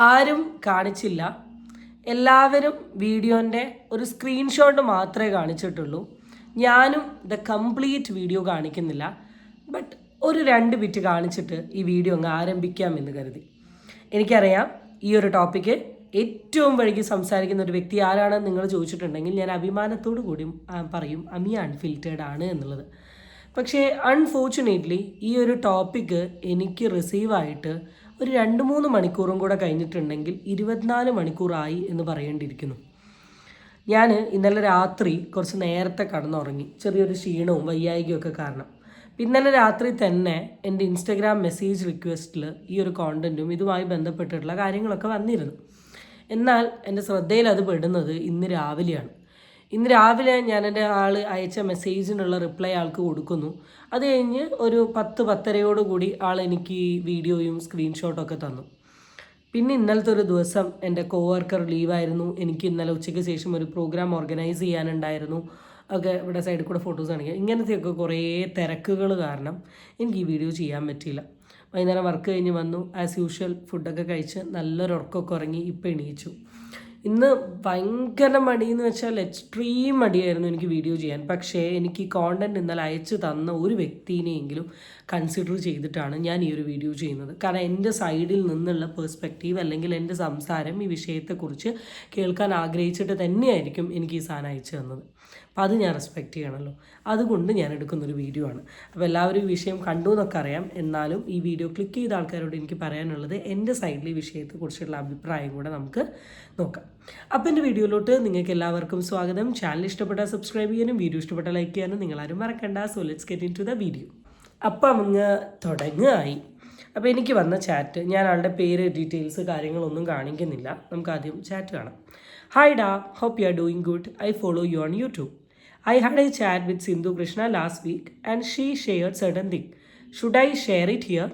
ആരും കാണിച്ചില്ല. എല്ലാവരും വീഡിയോൻ്റെ ഒരു സ്ക്രീൻഷോട്ട് മാത്രമേ കാണിച്ചിട്ടുള്ളൂ. ഞാനും കംപ്ലീറ്റ് വീഡിയോ കാണിക്കുന്നില്ല. ബട്ട് ഒരു 2 ബിറ്റ് കാണിച്ചിട്ട് ഈ വീഡിയോ അങ്ങ് ആരംഭിക്കാമെന്ന് കരുതി. എനിക്കറിയാം ഈ ഒരു ടോപ്പിക്ക് ഏറ്റവും വൈകി സംസാരിക്കുന്ന ഒരു വ്യക്തി ആരാണെന്ന് നിങ്ങൾ ചോദിച്ചിട്ടുണ്ടെങ്കിൽ ഞാൻ അഭിമാനത്തോടു കൂടി പറയും അമി അൺഫിൽറ്റേഡ് ആണ് എന്നുള്ളത്. പക്ഷേ അൺഫോർച്ചുനേറ്റ്ലി ഈ ഒരു ടോപ്പിക്ക് എനിക്ക് റിസീവായിട്ട് ഒരു 2-3 മണിക്കൂറും കൂടെ കഴിഞ്ഞിട്ടുണ്ടെങ്കിൽ 24 മണിക്കൂറായി എന്ന് പറയേണ്ടിയിരിക്കുന്നു. ഞാൻ ഇന്നലെ രാത്രി കുറച്ച് നേരത്തെ കടന്നുറങ്ങി, ചെറിയൊരു ക്ഷീണവും വയ്യായികയും ഒക്കെ കാരണം. ഇന്നലെ രാത്രി തന്നെ എൻ്റെ ഇൻസ്റ്റഗ്രാം മെസ്സേജ് റിക്വസ്റ്റിൽ ഈ ഒരു കോണ്ടൻറ്റും ഇതുമായി ബന്ധപ്പെട്ടിട്ടുള്ള കാര്യങ്ങളൊക്കെ വന്നിരുന്നു. എന്നാൽ എൻ്റെ ശ്രദ്ധയിൽ അത് പെടുന്നത് ഇന്ന് രാവിലെയാണ്. ഇന്ന് രാവിലെ ഞാൻ എൻ്റെ അയച്ച മെസ്സേജിനുള്ള റിപ്ലൈ ആൾക്ക് കൊടുക്കുന്നു. അത് കഴിഞ്ഞ് ഒരു 10-10:30 കൂടി ആൾ എനിക്ക് വീഡിയോയും സ്ക്രീൻഷോട്ടൊക്കെ തന്നു. പിന്നെ ഇന്നലത്തെ ഒരു ദിവസം എൻ്റെ കോവർക്കർ ലീവായിരുന്നു. എനിക്ക് ഇന്നലെ ഉച്ചയ്ക്ക് ശേഷം ഒരു പ്രോഗ്രാം ഓർഗനൈസ് ചെയ്യാനുണ്ടായിരുന്നു. ഒക്കെ ഇവിടെ സൈഡിൽ കൂടെ ഫോട്ടോസ് കാണിക്കുക. ഇങ്ങനത്തെയൊക്കെ കുറേ തിരക്കുകൾ കാരണം എനിക്ക് ഈ വീഡിയോ ചെയ്യാൻ പറ്റിയില്ല. വൈകുന്നേരം വർക്ക് കഴിഞ്ഞ് വന്നു, ആസ് യൂഷ്വൽ ഫുഡൊക്കെ കഴിച്ച് നല്ലൊരു ഉറക്കമൊക്കെ ഉറങ്ങി ഇപ്പം എണീച്ചു. ഇന്ന് ഭയങ്കര മടിയെന്ന് വെച്ചാൽ എക്സ്ട്രീം മടിയായിരുന്നു എനിക്ക് വീഡിയോ ചെയ്യാൻ. പക്ഷേ എനിക്ക് ഈ കോണ്ടൻറ്റ് ഇന്നലെ അയച്ചു തന്ന ഒരു വ്യക്തിനെയെങ്കിലും കൺസിഡർ ചെയ്തിട്ടാണ് ഞാൻ ഈ ഒരു വീഡിയോ ചെയ്യുന്നത്. കാരണം എൻ്റെ സൈഡിൽ നിന്നുള്ള പേഴ്സ്പെക്റ്റീവ് അല്ലെങ്കിൽ എൻ്റെ സംസാരം ഈ വിഷയത്തെക്കുറിച്ച് കേൾക്കാൻ ആഗ്രഹിച്ചിട്ട് തന്നെയായിരിക്കും എനിക്ക് ഈ സാധനം അയച്ചു തന്നത്. അപ്പം അത് ഞാൻ റെസ്പെക്റ്റ് ചെയ്യണമല്ലോ. അതുകൊണ്ട് ഞാൻ എടുക്കുന്നൊരു വീഡിയോ ആണ്. അപ്പോൾ എല്ലാവരും ഈ വിഷയം കണ്ടു എന്നൊക്കെ അറിയാം. എന്നാലും ഈ വീഡിയോ ക്ലിക്ക് ചെയ്ത ആൾക്കാരോട് എനിക്ക് പറയാനുള്ളത് എൻ്റെ സൈഡിൽ ഈ വിഷയത്തെക്കുറിച്ചുള്ള അഭിപ്രായം കൂടെ നമുക്ക് നോക്കാം. അപ്പോൾ എൻ്റെ വീഡിയോയിലോട്ട് നിങ്ങൾക്ക് എല്ലാവർക്കും സ്വാഗതം. ചാനൽ ഇഷ്ടപ്പെട്ടാൽ സബ്സ്ക്രൈബ് ചെയ്യാനും വീഡിയോ ഇഷ്ടപ്പെട്ടാൽ ലൈക്ക് ചെയ്യാനും നിങ്ങളാരും മറക്കണ്ട. So let's get into the video. അപ്പം അങ്ങ് തുടങ്ങുകയായി. അപ്പോൾ എനിക്ക് വന്ന ചാറ്റ്, ഞാൻ ആളുടെ പേര് ഡീറ്റെയിൽസ് കാര്യങ്ങളൊന്നും കാണിക്കുന്നില്ല. നമുക്ക് ആദ്യം ചാറ്റ് കാണാം. ഹായ് ഡാ, hope you are doing good. I follow you on YouTube. I had a chat with Sindhu Krishna last week and she shared certain thing. Should I share it here?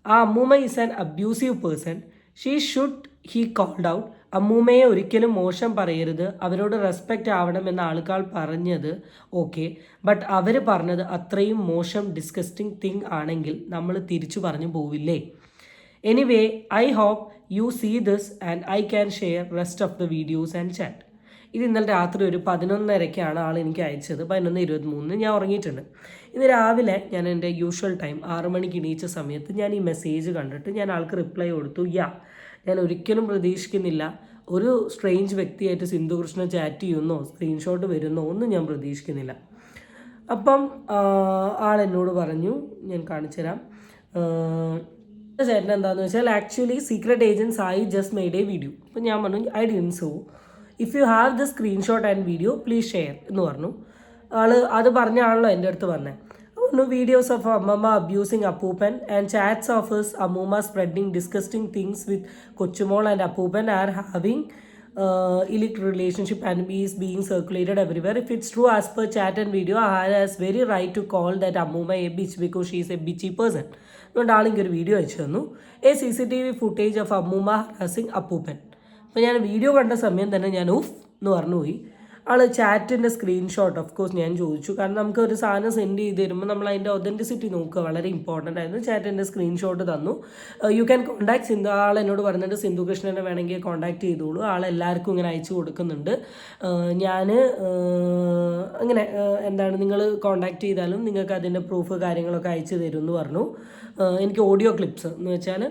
Ammuma is an abusive person. He called out. അമ്മൂമ്മയെ ഒരിക്കലും മോശം പറയരുത്, അവരോട് respect ആവണമെന്ന് ആൾക്കാർ പറഞ്ഞത് okay. But അവർ പറഞ്ഞത് അത്രയും മോശം ഡിസ്കസ്റ്റിംഗ് തിങ് ആണെങ്കിൽ നമ്മൾ തിരിച്ചു പറഞ്ഞു പോവില്ലേ? Anyway, I hope you see this and I can share rest of the videos and chat. ഇത് ഇന്നലെ രാത്രി ഒരു 11:30 ആൾ എനിക്ക് അയച്ചത്. 11:23 ഞാൻ ഉറങ്ങിയിട്ടുണ്ട്. ഇന്ന് രാവിലെ ഞാൻ എൻ്റെ യൂഷ്വൽ ടൈം 6 മണിക്ക് എണീച്ച സമയത്ത് ഞാൻ ഈ മെസ്സേജ് കണ്ടിട്ട് ഞാൻ ആൾക്ക് റിപ്ലൈ കൊടുത്തു. ഞാൻ ഒരിക്കലും പ്രതീക്ഷിക്കുന്നില്ല ഒരു സ്ട്രേഞ്ച് വ്യക്തിയായിട്ട് സിന്ധു കൃഷ്ണ ചാറ്റ് ചെയ്യുന്നോ സ്ക്രീൻഷോട്ട് വരുന്നോ ഒന്നും ഞാൻ പ്രതീക്ഷിക്കുന്നില്ല. അപ്പം ആളെന്നോട് പറഞ്ഞു, ഞാൻ കാണിച്ചുതരാം. ചേട്ടൻ എന്താണെന്ന് വെച്ചാൽ actually secret agents I just made A video. അപ്പം ഞാൻ പറഞ്ഞു I didn't so, if you have the screenshot and video please share എന്ന് പറഞ്ഞു. അത് പറഞ്ഞാണല്ലോ എൻ്റെ അടുത്ത് വന്നത്. Videos of Ammama abusing Apoopan and chats of his Ammuma spreading disgusting things with Kochumol and Apoopan are having illicit relationship and is being circulated everywhere. If it's true as per chat and video, Ahara has very right to call that Ammuma a bitch because she is a bitchy person. അതുകൊണ്ട് ആളിങ്ങൊരു video അയച്ചു തന്നു. A CCTV footage of അമ്മൂമ്മ harassing അപ്പൂപ്പൻ. അപ്പോൾ ഞാൻ video കണ്ട സമയം തന്നെ ഞാൻ ഉഫ് എന്ന് പറഞ്ഞുപോയി. ആൾ ചാറ്റിൻ്റെ സ്ക്രീൻഷോട്ട് ഓഫ് കോഴ്സ് ഞാൻ ചോദിച്ചു. കാരണം നമുക്ക് ഒരു സാധനം സെൻഡ് ചെയ്ത് തരുമ്പോൾ നമ്മൾ അതിൻ്റെ ഒതൻറ്റിസിറ്റി നോക്കുക, വളരെ ഇമ്പോർട്ടൻ്റ് ആയിരുന്നു. ചാറ്റിൻ്റെ സ്ക്രീൻഷോട്ട് തന്നു. You can contact Sindhu. ആൾ എന്നോട് പറഞ്ഞിട്ട് സിന്ധു കൃഷ്ണനെ വേണമെങ്കിൽ കോൺടാക്ട് ചെയ്തോളൂ, ആളെല്ലാവർക്കും ഇങ്ങനെ അയച്ചു കൊടുക്കുന്നുണ്ട്. ഞാൻ അങ്ങനെ എന്താണ് നിങ്ങൾ കോൺടാക്ട് ചെയ്താലും നിങ്ങൾക്ക് അതിൻ്റെ പ്രൂഫ് കാര്യങ്ങളൊക്കെ അയച്ചു തരും എന്ന് പറഞ്ഞു. എനിക്ക് ഓഡിയോ ക്ലിപ്സ് എന്ന് വെച്ചാൽ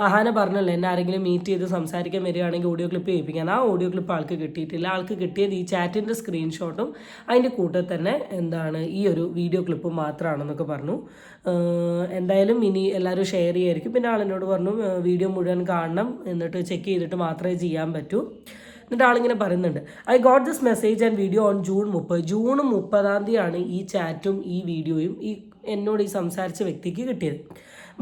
അഹാന പറഞ്ഞല്ലോ എന്നെ ആരെങ്കിലും മീറ്റ് ചെയ്ത് സംസാരിക്കാൻ വരികയാണെങ്കിൽ ഓഡിയോ ക്ലിപ്പ് കേൾപ്പിക്കാൻ. ആ ഓഡിയോ ക്ലിപ്പ് ആൾക്ക് കിട്ടിയിട്ടില്ല. ആൾക്ക് കിട്ടിയത് ഈ ചാറ്റിൻ്റെ സ്ക്രീൻഷോട്ടും അതിൻ്റെ കൂട്ടത്തിൽ തന്നെ ഈ ഒരു വീഡിയോ ക്ലിപ്പും മാത്രമാണെന്നൊക്കെ പറഞ്ഞു. എന്തായാലും ഇനി എല്ലാവരും ഷെയർ ചെയ്യായിരിക്കും. പിന്നെ ആളെന്നോട് പറഞ്ഞു വീഡിയോ മുഴുവൻ കാണണം, എന്നിട്ട് ചെക്ക് ചെയ്തിട്ട് മാത്രമേ ചെയ്യാൻ പറ്റൂ. എന്നിട്ട് ആളിങ്ങനെ പറയുന്നുണ്ട്, I got this message and video on June 30. June 30 ഈ ചാറ്റും ഈ വീഡിയോയും എന്നോട് ഈ സംസാരിച്ച വ്യക്തിക്ക് കിട്ടിയത്.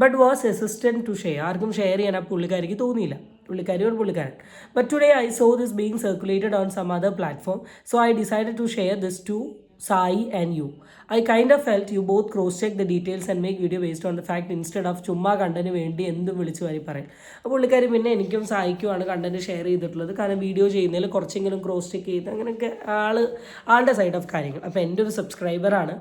But was hesitant to share. ആർക്കും ഷെയർ ചെയ്യാൻ ആ പുള്ളിക്കാരിക്ക് തോന്നിയില്ല, പുള്ളിക്കാരൻ. But today I saw this being circulated on some other platform, so I decided to share this to Sai and you. I kind of felt you both cross-check the details and make video based on the fact instead of ചുമ്മാ content വേണ്ടി എന്തും വിളിച്ചു വരി പറയും. അപ്പോൾ പുള്ളിക്കാരി പിന്നെ എനിക്കും സായിക്കുമാണ് കണ്ടന്റ് ഷെയർ ചെയ്തിട്ടുള്ളത്. കാരണം വീഡിയോ ചെയ്യുന്നതിൽ കുറച്ചെങ്കിലും ക്രോസ് ചെക്ക് ചെയ്ത് അങ്ങനെയൊക്കെ ആളുടെ സൈഡ് ഓഫ് കാര്യങ്ങൾ. അപ്പോൾ എൻ്റെ ഒരു സബ്സ്ക്രൈബറാണ്,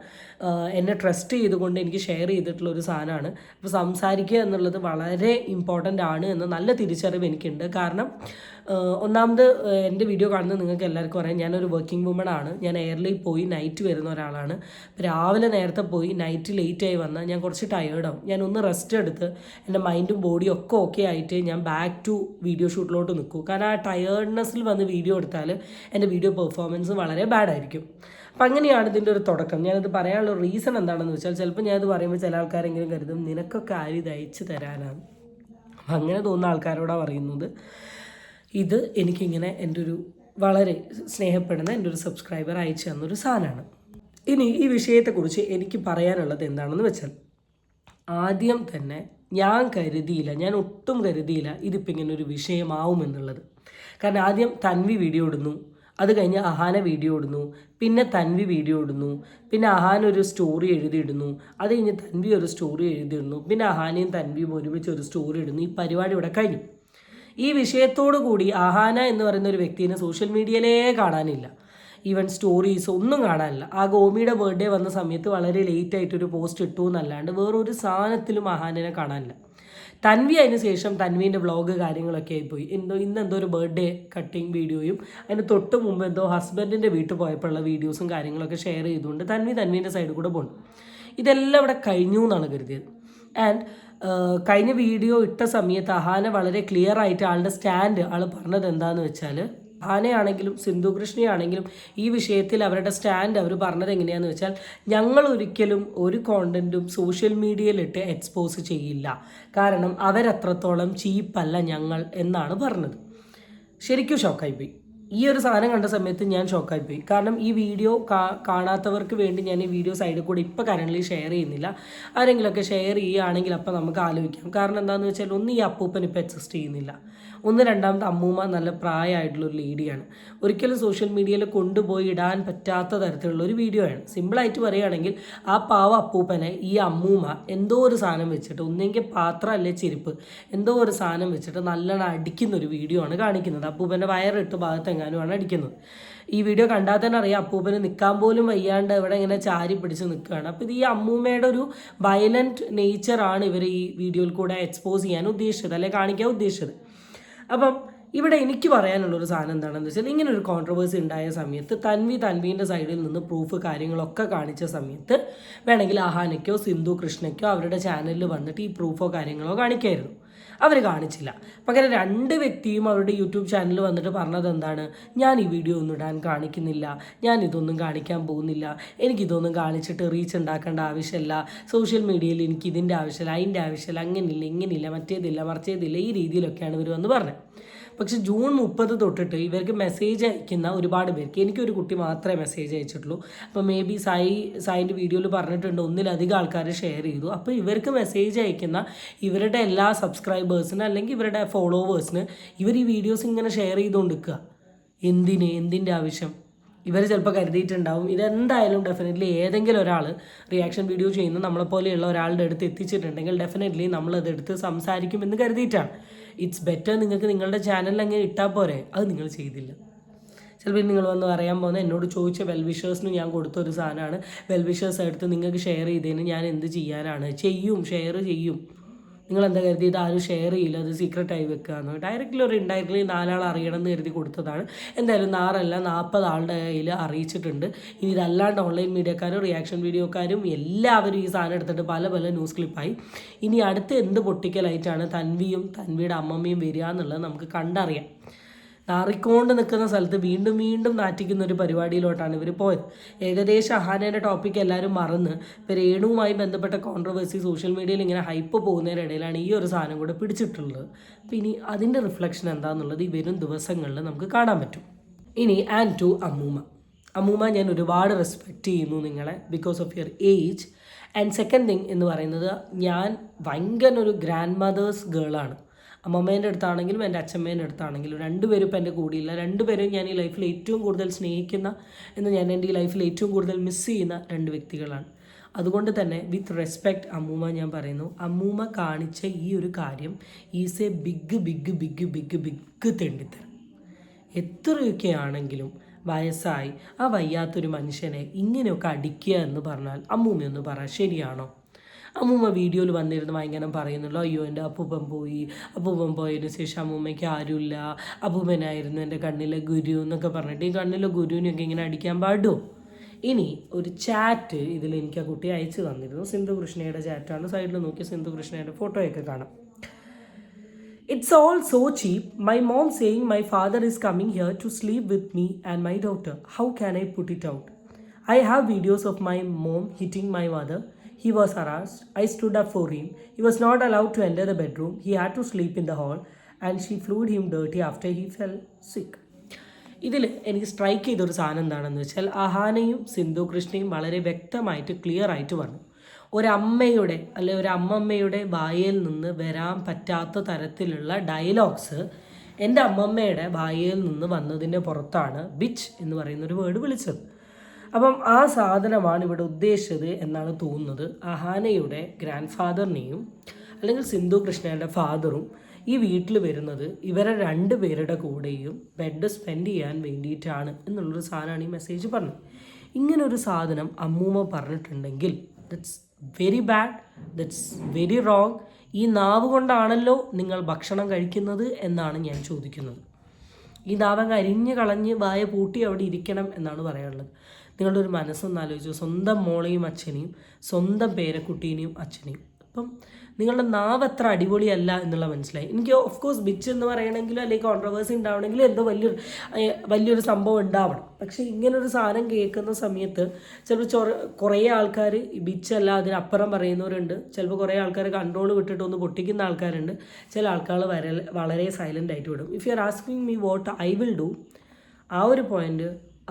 എന്നെ ട്രസ്റ്റ് ചെയ്തുകൊണ്ട് എനിക്ക് ഷെയർ ചെയ്തിട്ടുള്ള ഒരു സാധനമാണ്. അപ്പോൾ സംസാരിക്കുക എന്നുള്ളത് വളരെ ഇമ്പോർട്ടൻ്റ് ആണ് എന്ന് നല്ല തിരിച്ചറിവ് എനിക്കുണ്ട്. കാരണം ഒന്നാമത് എൻ്റെ വീഡിയോ കാണുന്നത് നിങ്ങൾക്ക് എല്ലാവർക്കും അറിയാം, ഞാനൊരു വർക്കിംഗ് വുമൺ ആണ്. ഞാൻ എയർലി പോയി നൈറ്റ് വരുന്ന ഒരാളാണ്. രാവിലെ നേരത്തെ പോയി നൈറ്റ് ലേറ്റായി വന്നാൽ ഞാൻ കുറച്ച് ടയേർഡാവും. ഞാനൊന്ന് റെസ്റ്റ് എടുത്ത് എൻ്റെ മൈൻഡും ബോഡിയും ഒക്കെ ഓക്കെ ആയിട്ട് ഞാൻ ബാക്ക് ടു വീഡിയോ ഷൂട്ടിലോട്ട് നിൽക്കും. കാരണം ആ ടയേർഡ്നെസ്സിൽ വന്ന് വീഡിയോ എടുത്താൽ എൻ്റെ വീഡിയോ പെർഫോമൻസ് വളരെ ബാഡായിരിക്കും. അപ്പം അങ്ങനെയാണ് ഇതിൻ്റെ ഒരു തുടക്കം. ഞാനിത് പറയാനുള്ള റീസൺ എന്താണെന്ന് വെച്ചാൽ, ചിലപ്പോൾ ഞാനിത് പറയുമ്പോൾ ചില ആൾക്കാരെങ്കിലും കരുതും നിനക്കൊക്കെ ആര് ഇത് അയച്ചു തരാനാണ്. അങ്ങനെ തോന്നുന്ന ആൾക്കാരോടാണ് പറയുന്നത്. ഇത് എനിക്കിങ്ങനെ എൻ്റെ ഒരു വളരെ സ്നേഹപ്പെടുന്ന എൻ്റെ ഒരു സബ്സ്ക്രൈബർ അയച്ചു തന്നൊരു സാധനമാണ്. ഇനി ഈ വിഷയത്തെക്കുറിച്ച് എനിക്ക് പറയാനുള്ളത് എന്താണെന്ന് വെച്ചാൽ, ആദ്യം തന്നെ ഞാൻ ഒട്ടും കരുതിയില്ല ഇതിപ്പോൾ ഇങ്ങനെ ഒരു വിഷയമാവുമെന്നുള്ളത്. കാരണം ആദ്യം തൻവി വീഡിയോ ഇടുന്നു, അത് കഴിഞ്ഞ് അഹാന വീഡിയോ ഇടുന്നു, പിന്നെ തൻവി വീഡിയോ ഇടുന്നു, പിന്നെ അഹാന ഒരു സ്റ്റോറി എഴുതിയിടുന്നു, അത് കഴിഞ്ഞ് തൻവി ഒരു സ്റ്റോറി എഴുതിയിടുന്നു, പിന്നെ അഹാനയും തൻവിയും ഒരുമിച്ച് ഒരു സ്റ്റോറി ഇടുന്നു. ഈ പരിപാടി ഇവിടെ കഴിഞ്ഞു. ഈ വിഷയത്തോടു കൂടി അഹാന എന്ന് പറയുന്ന ഒരു വ്യക്തിനെ സോഷ്യൽ മീഡിയയിലേ കാണാനില്ല. ഈവൻ സ്റ്റോറീസ് ഒന്നും കാണാനില്ല. ആ ഗോമിയുടെ ബർത്ത്ഡേ വന്ന സമയത്ത് വളരെ ലേറ്റ് ആയിട്ടൊരു പോസ്റ്റ് ഇട്ടു എന്നല്ലാണ്ട് വേറൊരു സാധനത്തിലും അഹാനനെ കാണാനില്ല. തൻവി അതിന് ശേഷം തൻവീൻ്റെ വ്ളോഗ് കാര്യങ്ങളൊക്കെ ആയിപ്പോയി. ഇന്നെന്തോ ഒരു ബർത്ത്ഡേ കട്ടിങ് വീഡിയോയും അതിന് തൊട്ട് മുമ്പ് എന്തോ ഹസ്ബൻഡിൻ്റെ വീട്ടിൽ പോയപ്പോഴുള്ള വീഡിയോസും കാര്യങ്ങളൊക്കെ ഷെയർ ചെയ്തുകൊണ്ട് തൻവീൻ്റെ സൈഡിൽ കൂടെ പോകുന്നു. ഇതെല്ലാം ഇവിടെ കഴിഞ്ഞു എന്നാണ് കരുതിയത്. ആൻഡ് കഴിഞ്ഞ വീഡിയോ ഇട്ട സമയത്ത് അഹാന വളരെ ക്ലിയർ ആയിട്ട് ആളുടെ സ്റ്റാൻഡ് പറഞ്ഞത് എന്താണെന്ന് വെച്ചാൽ, അഹാനയാണെങ്കിലും സിന്ധു കൃഷ്ണയാണെങ്കിലും ഈ വിഷയത്തിൽ അവരുടെ സ്റ്റാൻഡ് അവർ പറഞ്ഞത് എങ്ങനെയാണെന്ന് വെച്ചാൽ, ഞങ്ങൾ ഒരിക്കലും ഒരു കോണ്ടൻറ്റും സോഷ്യൽ മീഡിയയിലിട്ട് എക്സ്പോസ് ചെയ്യില്ല, കാരണം അവരത്രത്തോളം ചീപ്പല്ല ഞങ്ങൾ എന്നാണ് പറഞ്ഞത്. ശരിക്കും ഷോക്കായിപ്പോയി. ഈ ഒരു സാധനം കണ്ട സമയത്ത് ഞാൻ ഷോക്കായിപ്പോയി. കാരണം ഈ വീഡിയോ കാണാത്തവർക്ക് വേണ്ടി ഞാൻ ഈ വീഡിയോ സൈഡിൽ കൂടെ ഇപ്പോൾ കറൻ്റ്ലി ഷെയർ ചെയ്യുന്നില്ല. ആരെങ്കിലുമൊക്കെ ഷെയർ ചെയ്യുകയാണെങ്കിൽ അപ്പോൾ നമുക്ക് ആലോചിക്കാം. കാരണം എന്താണെന്ന് വെച്ചാൽ, ഒന്ന് ഈ അപ്പൂപ്പൻ ഇപ്പോൾ എക്സിസ്റ്റ് ചെയ്യുന്നില്ല, രണ്ടാമത്തെ അമ്മൂമ്മ നല്ല പ്രായമായിട്ടുള്ളൊരു ലേഡിയാണ്. ഒരിക്കലും സോഷ്യൽ മീഡിയയിൽ കൊണ്ടുപോയി ഇടാൻ പറ്റാത്ത തരത്തിലുള്ള ഒരു വീഡിയോ ആണ്. സിമ്പിളായിട്ട് പറയുകയാണെങ്കിൽ ആ പാവ അപ്പൂപ്പനെ ഈ അമ്മൂമ്മ എന്തോ ഒരു സാധനം വെച്ചിട്ട്, ഒന്നെങ്കിൽ പാത്രം അല്ലെ ചെരുപ്പ്, എന്തോ ഒരു സാധനം വെച്ചിട്ട് നല്ലോണം അടിക്കുന്നൊരു വീഡിയോ ആണ് കാണിക്കുന്നത്. അപ്പൂപ്പൻ്റെ വയറിട്ട് ഭാഗത്തെങ്ങാനുമാണ് അടിക്കുന്നത്. ഈ വീഡിയോ കണ്ടാൽ തന്നെ അറിയാം അപ്പൂപ്പന് നിൽക്കാൻ പോലും വയ്യാണ്ട് ഇവിടെ ഇങ്ങനെ ചാരി പിടിച്ച് നിൽക്കുകയാണ്. അപ്പോൾ ഇത് ഈ അമ്മൂമ്മയുടെ ഒരു വയലൻറ്റ് നേച്ചറാണ് ഇവർ ഈ വീഡിയോയിൽ കൂടെ എക്സ്പോസ് ചെയ്യാൻ ഉദ്ദേശിച്ചത്, അല്ലെങ്കിൽ കാണിക്കാൻ ഉദ്ദേശിച്ചത്. അപ്പം ഇവിടെ എനിക്ക് പറയാനുള്ളൊരു സാധനം എന്താണെന്ന് വെച്ചാൽ, ഇങ്ങനെ ഒരു കോൺട്രവേഴ്സി ഉണ്ടായ സമയത്ത് തൻവീൻ്റെ സൈഡിൽ നിന്ന് പ്രൂഫ് കാര്യങ്ങളൊക്കെ കാണിച്ച സമയത്ത് വേണമെങ്കിൽ അഹാനയ്ക്കോ സിന്ധു കൃഷ്ണയ്ക്കോ അവരുടെ ചാനലിൽ വന്നിട്ട് ഈ പ്രൂഫോ കാര്യങ്ങളോ കാണിക്കായിരുന്നു. അവർ കാണിച്ചില്ല. പകരം രണ്ട് വ്യക്തിയും അവരുടെ യൂട്യൂബ് ചാനലിൽ വന്നിട്ട് പറഞ്ഞത് എന്താണ്, ഞാൻ ഈ വീഡിയോ ഒന്നും ഇടാൻ കാണിക്കുന്നില്ല, ഞാൻ ഇതൊന്നും കാണിക്കാൻ പോകുന്നില്ല, എനിക്കിതൊന്നും കാണിച്ചിട്ട് റീച്ച് ഉണ്ടാക്കേണ്ട ആവശ്യമില്ല, സോഷ്യൽ മീഡിയയിൽ എനിക്ക് ഇതിൻ്റെ ആവശ്യമില്ല, അതിൻ്റെ ആവശ്യമില്ല, അങ്ങനെയില്ല ഇങ്ങനെയില്ല മറ്റേതില്ല മറിച്ചേതില്ല, ഈ രീതിയിലൊക്കെയാണ് ഇവർ വന്ന് പറഞ്ഞത്. പക്ഷെ ജൂൺ 30 തൊട്ടിട്ട് ഇവർക്ക് മെസ്സേജ് അയക്കുന്ന ഒരുപാട് പേർക്ക്, എനിക്കൊരു കുട്ടി മാത്രമേ മെസ്സേജ് അയച്ചിട്ടുള്ളൂ. അപ്പോൾ മേ ബി സായിൻ്റെ വീഡിയോയിൽ പറഞ്ഞിട്ടുണ്ട് ഒന്നിലധികം ആൾക്കാർ ഷെയർ ചെയ്തു. അപ്പോൾ ഇവർക്ക് മെസ്സേജ് അയക്കുന്ന ഇവരുടെ എല്ലാ സബ്സ്ക്രൈബേഴ്സിന് അല്ലെങ്കിൽ ഇവരുടെ ഫോളോവേഴ്സിന് ഇവർ ഈ വീഡിയോസ് ഇങ്ങനെ ഷെയർ ചെയ്തുകൊണ്ടിരിക്കുക. എന്തിൻ്റെ ആവശ്യം? ഇവർ ചിലപ്പോൾ കരുതിയിട്ടുണ്ടാവും ഇതെന്തായാലും ഡെഫിനറ്റ്ലി ഏതെങ്കിലും ഒരാൾ റിയാക്ഷൻ വീഡിയോ ചെയ്യുന്ന നമ്മളെപ്പോലെയുള്ള ഒരാളുടെ അടുത്ത് എത്തിച്ചിട്ടുണ്ടെങ്കിൽ ഡെഫിനറ്റ്ലി നമ്മളതെടുത്ത് സംസാരിക്കുമെന്ന് കരുതിയിട്ടാണ്. ഇറ്റ്സ് ബെറ്റർ നിങ്ങൾക്ക് നിങ്ങളുടെ ചാനലിൽ അങ്ങനെ ഇട്ടാൽ പോരെ. അത് നിങ്ങൾ ചെയ്തില്ല. ചിലപ്പോൾ നിങ്ങൾ വന്ന് പറയാൻ പോകുന്നത് എന്നോട് ചോദിച്ച വെൽവിഷേഴ്സിന് ഞാൻ കൊടുത്തൊരു സാധനമാണ്, വെൽവിഷേഴ്സ് എടുത്ത് നിങ്ങൾക്ക് ഷെയർ ചെയ്തതിന് ഞാൻ എന്ത് ചെയ്യാനാണ്? ഷെയർ ചെയ്യും. നിങ്ങളെന്താ കരുതിയിട്ട് ആരും ഷെയർ ചെയ്യില്ല, അത് സീക്രട്ടായി വെക്കുകയെന്ന്. ഡയറക്റ്റ്ലി ഒരു ഇൻഡയറക്റ്റ്ലി 4 ആൾ അറിയണം എന്ന് കരുതി കൊടുത്തതാണ്. എന്തായാലും 40 ആളുടെ കയ്യിൽ അറിയിച്ചിട്ടുണ്ട്. ഇനി ഇതല്ലാണ്ട് ഓൺലൈൻ മീഡിയക്കാരും റിയാക്ഷൻ വീഡിയോക്കാരും എല്ലാവരും ഈ സാധനം എടുത്തിട്ട് പല ന്യൂസ് ക്ലിപ്പായി. ഇനി അടുത്ത് എന്ത് പൊട്ടിക്കലായിട്ടാണ് തൻവിയും തൻവിയുടെ അമ്മമ്മയും വരിക എന്നുള്ളത് നമുക്ക് കണ്ടറിയാം. നാറിക്കൊണ്ട് നിൽക്കുന്ന സ്ഥലത്ത് വീണ്ടും നാറ്റിക്കുന്ന ഒരു പരിപാടിയിലോട്ടാണ് ഇവർ പോയത്. ഏകദേശം അഹാനയുടെ ടോപ്പിക്ക് എല്ലാവരും മറന്ന് ഇപ്പോൾ രേണുവുമായി ബന്ധപ്പെട്ട കോൺട്രവേഴ്സി സോഷ്യൽ മീഡിയയിൽ ഇങ്ങനെ ഹൈപ്പ് പോകുന്നതിനിടയിലാണ് ഈ ഒരു സാധനം കൂടെ പിടിച്ചിട്ടുള്ളത്. അപ്പോൾ ഇനി അതിൻ്റെ റിഫ്ലക്ഷൻ എന്താണെന്നുള്ളത് ഈ വരും ദിവസങ്ങളിൽ നമുക്ക് കാണാൻ പറ്റും. ഇനി ആൻഡ് ടു അമ്മൂമ്മ ഞാൻ ഒരുപാട് റെസ്പെക്റ്റ് ചെയ്യുന്നു നിങ്ങളെ, because of your age. And second thing എന്ന് പറയുന്നത്, ഞാൻ ഭയങ്കര ഒരു ഗ്രാൻഡ് മദേഴ്സ് ഗേളാണ്. അമ്മമ്മേൻ്റെ അടുത്താണെങ്കിലും എൻ്റെ അച്ഛമ്മേൻ്റെ അടുത്താണെങ്കിലും രണ്ടുപേരും ഇപ്പം എൻ്റെ കൂടെയില്ല. രണ്ടുപേരും ഞാൻ ഈ ലൈഫിൽ ഏറ്റവും കൂടുതൽ സ്നേഹിക്കുന്ന ഞാൻ എൻ്റെ ഈ ലൈഫിൽ ഏറ്റവും കൂടുതൽ മിസ് ചെയ്യുന്ന രണ്ട് വ്യക്തികളാണ്. അതുകൊണ്ട് തന്നെ വിത്ത് റെസ്പെക്റ്റ് അമ്മൂമ്മ ഞാൻ പറയുന്നു, അമ്മൂമ്മ കാണിച്ച ഈ ഒരു കാര്യം is a big big big big big തെണ്ടിത്തരം. എത്രയൊക്കെ ആണെങ്കിലും വയസ്സായി ആ വയ്യാത്തൊരു മനുഷ്യനെ ഇങ്ങനെയൊക്കെ അടിക്കുക എന്ന് പറഞ്ഞാൽ അമ്മൂമ്മയൊന്ന് പറ, ശരിയാണോ? അമ്മൂമ്മ വീഡിയോയിൽ വന്നിരുന്ന് ഭയങ്കര പറയുന്നുള്ളൂ, അയ്യോ എൻ്റെ അപ്പൂപ്പൻ പോയതിന് ശേഷം അമ്മൂമ്മയ്ക്ക് ആരുമില്ല, അപ്പൂപ്പനായിരുന്നു എൻ്റെ കണ്ണിലെ ഗുരു എന്നൊക്കെ പറഞ്ഞിട്ട് ഈ കണ്ണിലെ ഗുരുവിനൊക്കെ ഇങ്ങനെ അടിക്കാൻ പാടുമോ? ഇനി ഒരു ചാറ്റ് ഇതിൽ എനിക്ക് ആ കുട്ടി അയച്ചു തന്നിരുന്നു. സിന്ധു കൃഷ്ണയുടെ ചാറ്റാണ്. സൈഡിൽ നോക്കി സിന്ധു കൃഷ്ണയുടെ ഫോട്ടോയൊക്കെ കാണാം. It's all so cheap. My mom saying my father is coming here to sleep with me and my daughter. How can I put it out? I have videos of my mom hitting my mother. He was harassed. I stood up for him. He was not allowed to enter the bedroom. He had to sleep in the hall and she flued him dirty after he fell sick. ഇതിൽ എനിക്ക് strike ചെയ്തൊരു സാധനം എന്താണെന്ന് വെച്ചാൽ അഹാനയും സിന്ധു കൃഷ്ണയും വളരെ വ്യക്തമായിട്ട് clear ആയിട്ട് പറഞ്ഞു, ഒരമ്മയുടെ അല്ലെ ഒരു അമ്മമ്മയുടെ വായിൽ നിന്ന് വരാൻ പറ്റാത്ത തരത്തിലുള്ള ഡയലോഗ്സ് എൻ്റെ അമ്മമ്മയുടെ വായിൽ നിന്ന് വന്നതിൻ്റെ പുറത്താണ് ബിച്ച് എന്ന് പറയുന്നൊരു വേർഡ് വിളിച്ചത്. അപ്പം ആ സാധനമാണ് ഇവിടെ ഉദ്ദേശിച്ചത് എന്നാണ് തോന്നുന്നത്. അഹാനയുടെ ഗ്രാൻഡ് ഫാദറിനെയും അല്ലെങ്കിൽ സിന്ധു കൃഷ്ണയുടെ ഫാദറും ഈ വീട്ടിൽ വരുന്നത് ഇവരെ രണ്ടുപേരുടെ കൂടെയും ബെഡ് സ്പെൻഡ് ചെയ്യാൻ വേണ്ടിയിട്ടാണ് എന്നുള്ളൊരു സാധനമാണ് ഈ മെസ്സേജ് പറഞ്ഞത്. ഇങ്ങനൊരു സാധനം അമ്മൂമ്മ പറഞ്ഞിട്ടുണ്ടെങ്കിൽ that's very bad, that's very wrong. ഈ നാവ് കൊണ്ടാണല്ലോ നിങ്ങൾ ഭക്ഷണം കഴിക്കുന്നത് എന്നാണ് ഞാൻ ചോദിക്കുന്നത്. ഈ നാവങ്ങ് അരിഞ്ഞ് കളഞ്ഞ് വായ പൂട്ടി അവിടെ ഇരിക്കണം എന്നാണ് പറയാനുള്ളത്. നിങ്ങളുടെ ഒരു മനസ്സൊന്ന് ആലോചിച്ചു, സ്വന്തം മോളെയും അച്ഛനെയും സ്വന്തം പേരക്കുട്ടീനെയും അച്ഛനെയും. അപ്പം നിങ്ങളുടെ നാവ് അത്ര അടിപൊളിയല്ല എന്നുള്ള മനസ്സിലായി. എനിക്ക് ഓഫ് കോഴ്സ് ബിച്ച് എന്ന് പറയണമെങ്കിലും അല്ലെങ്കിൽ കോൺട്രവേഴ്സി ഉണ്ടാവണമെങ്കിലും എന്തോ വലിയൊരു സംഭവം ഉണ്ടാവണം. പക്ഷേ ഇങ്ങനൊരു സാധനം കേൾക്കുന്ന സമയത്ത് ചിലപ്പോൾ കുറേ ആൾക്കാർ ബിച്ചല്ല അതിനപ്പുറം പറയുന്നവരുണ്ട്, ചിലപ്പോൾ കുറേ ആൾക്കാർ കൺട്രോൾ വിട്ടിട്ട് ഒന്ന് പൊട്ടിക്കുന്ന ആൾക്കാരുണ്ട്, ചില ആൾക്കാർ വളരെ സൈലൻ്റ് ആയിട്ട് വിടും. If you are asking me what I will do, ആ ഒരു പോയിൻ്റ്,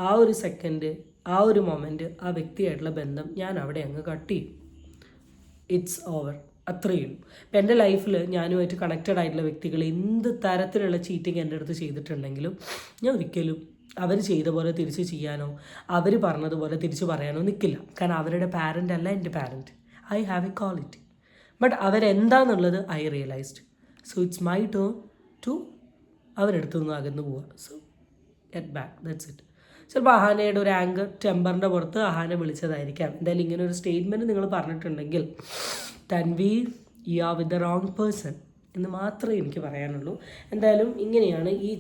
ആ ഒരു സെക്കൻഡ്, ആ ഒരു മൊമെൻറ്റ്, ആ വ്യക്തിയായിട്ടുള്ള ബന്ധം ഞാൻ അവിടെ അങ്ങ് കട്ട് ചെയ്യും. ഇറ്റ്സ് ഓവർ, അത്രയേ ഉള്ളൂ. ഇപ്പം എൻ്റെ ലൈഫിൽ ഞാനുമായിട്ട് കണക്റ്റഡ് ആയിട്ടുള്ള വ്യക്തികൾ എന്ത് തരത്തിലുള്ള ചീറ്റിങ് എൻ്റെ അടുത്ത് ചെയ്തിട്ടുണ്ടെങ്കിലും ഞാൻ ഒരിക്കലും അവർ ചെയ്ത പോലെ തിരിച്ച് ചെയ്യാനോ അവർ പറഞ്ഞതുപോലെ തിരിച്ച് പറയാനോ നിൽക്കില്ല. കാരണം അവരുടെ പാരൻ്റ് അല്ല എൻ്റെ parent. I have a quality. But അവരെന്താണെന്നുള്ളത് I realised. So it's my turn to അവരെടുത്തു നിന്ന് അകന്നു പോവുക. So get back, that's it. ചിലപ്പോൾ അഹാനയുടെ ഒരു ആങ്കർ ടെമ്പറിൻ്റെ പുറത്ത് അഹാന വിളിച്ചതായിരിക്കാം. എന്തായാലും ഇങ്ങനെ ഒരു സ്റ്റേറ്റ്മെൻറ്റ് നിങ്ങൾ പറഞ്ഞിട്ടുണ്ടെങ്കിൽ Tanveer, you are with the wrong person എന്ന് മാത്രമേ എനിക്ക് പറയാനുള്ളൂ. എന്തായാലും ഇങ്ങനെയാണ് ഈ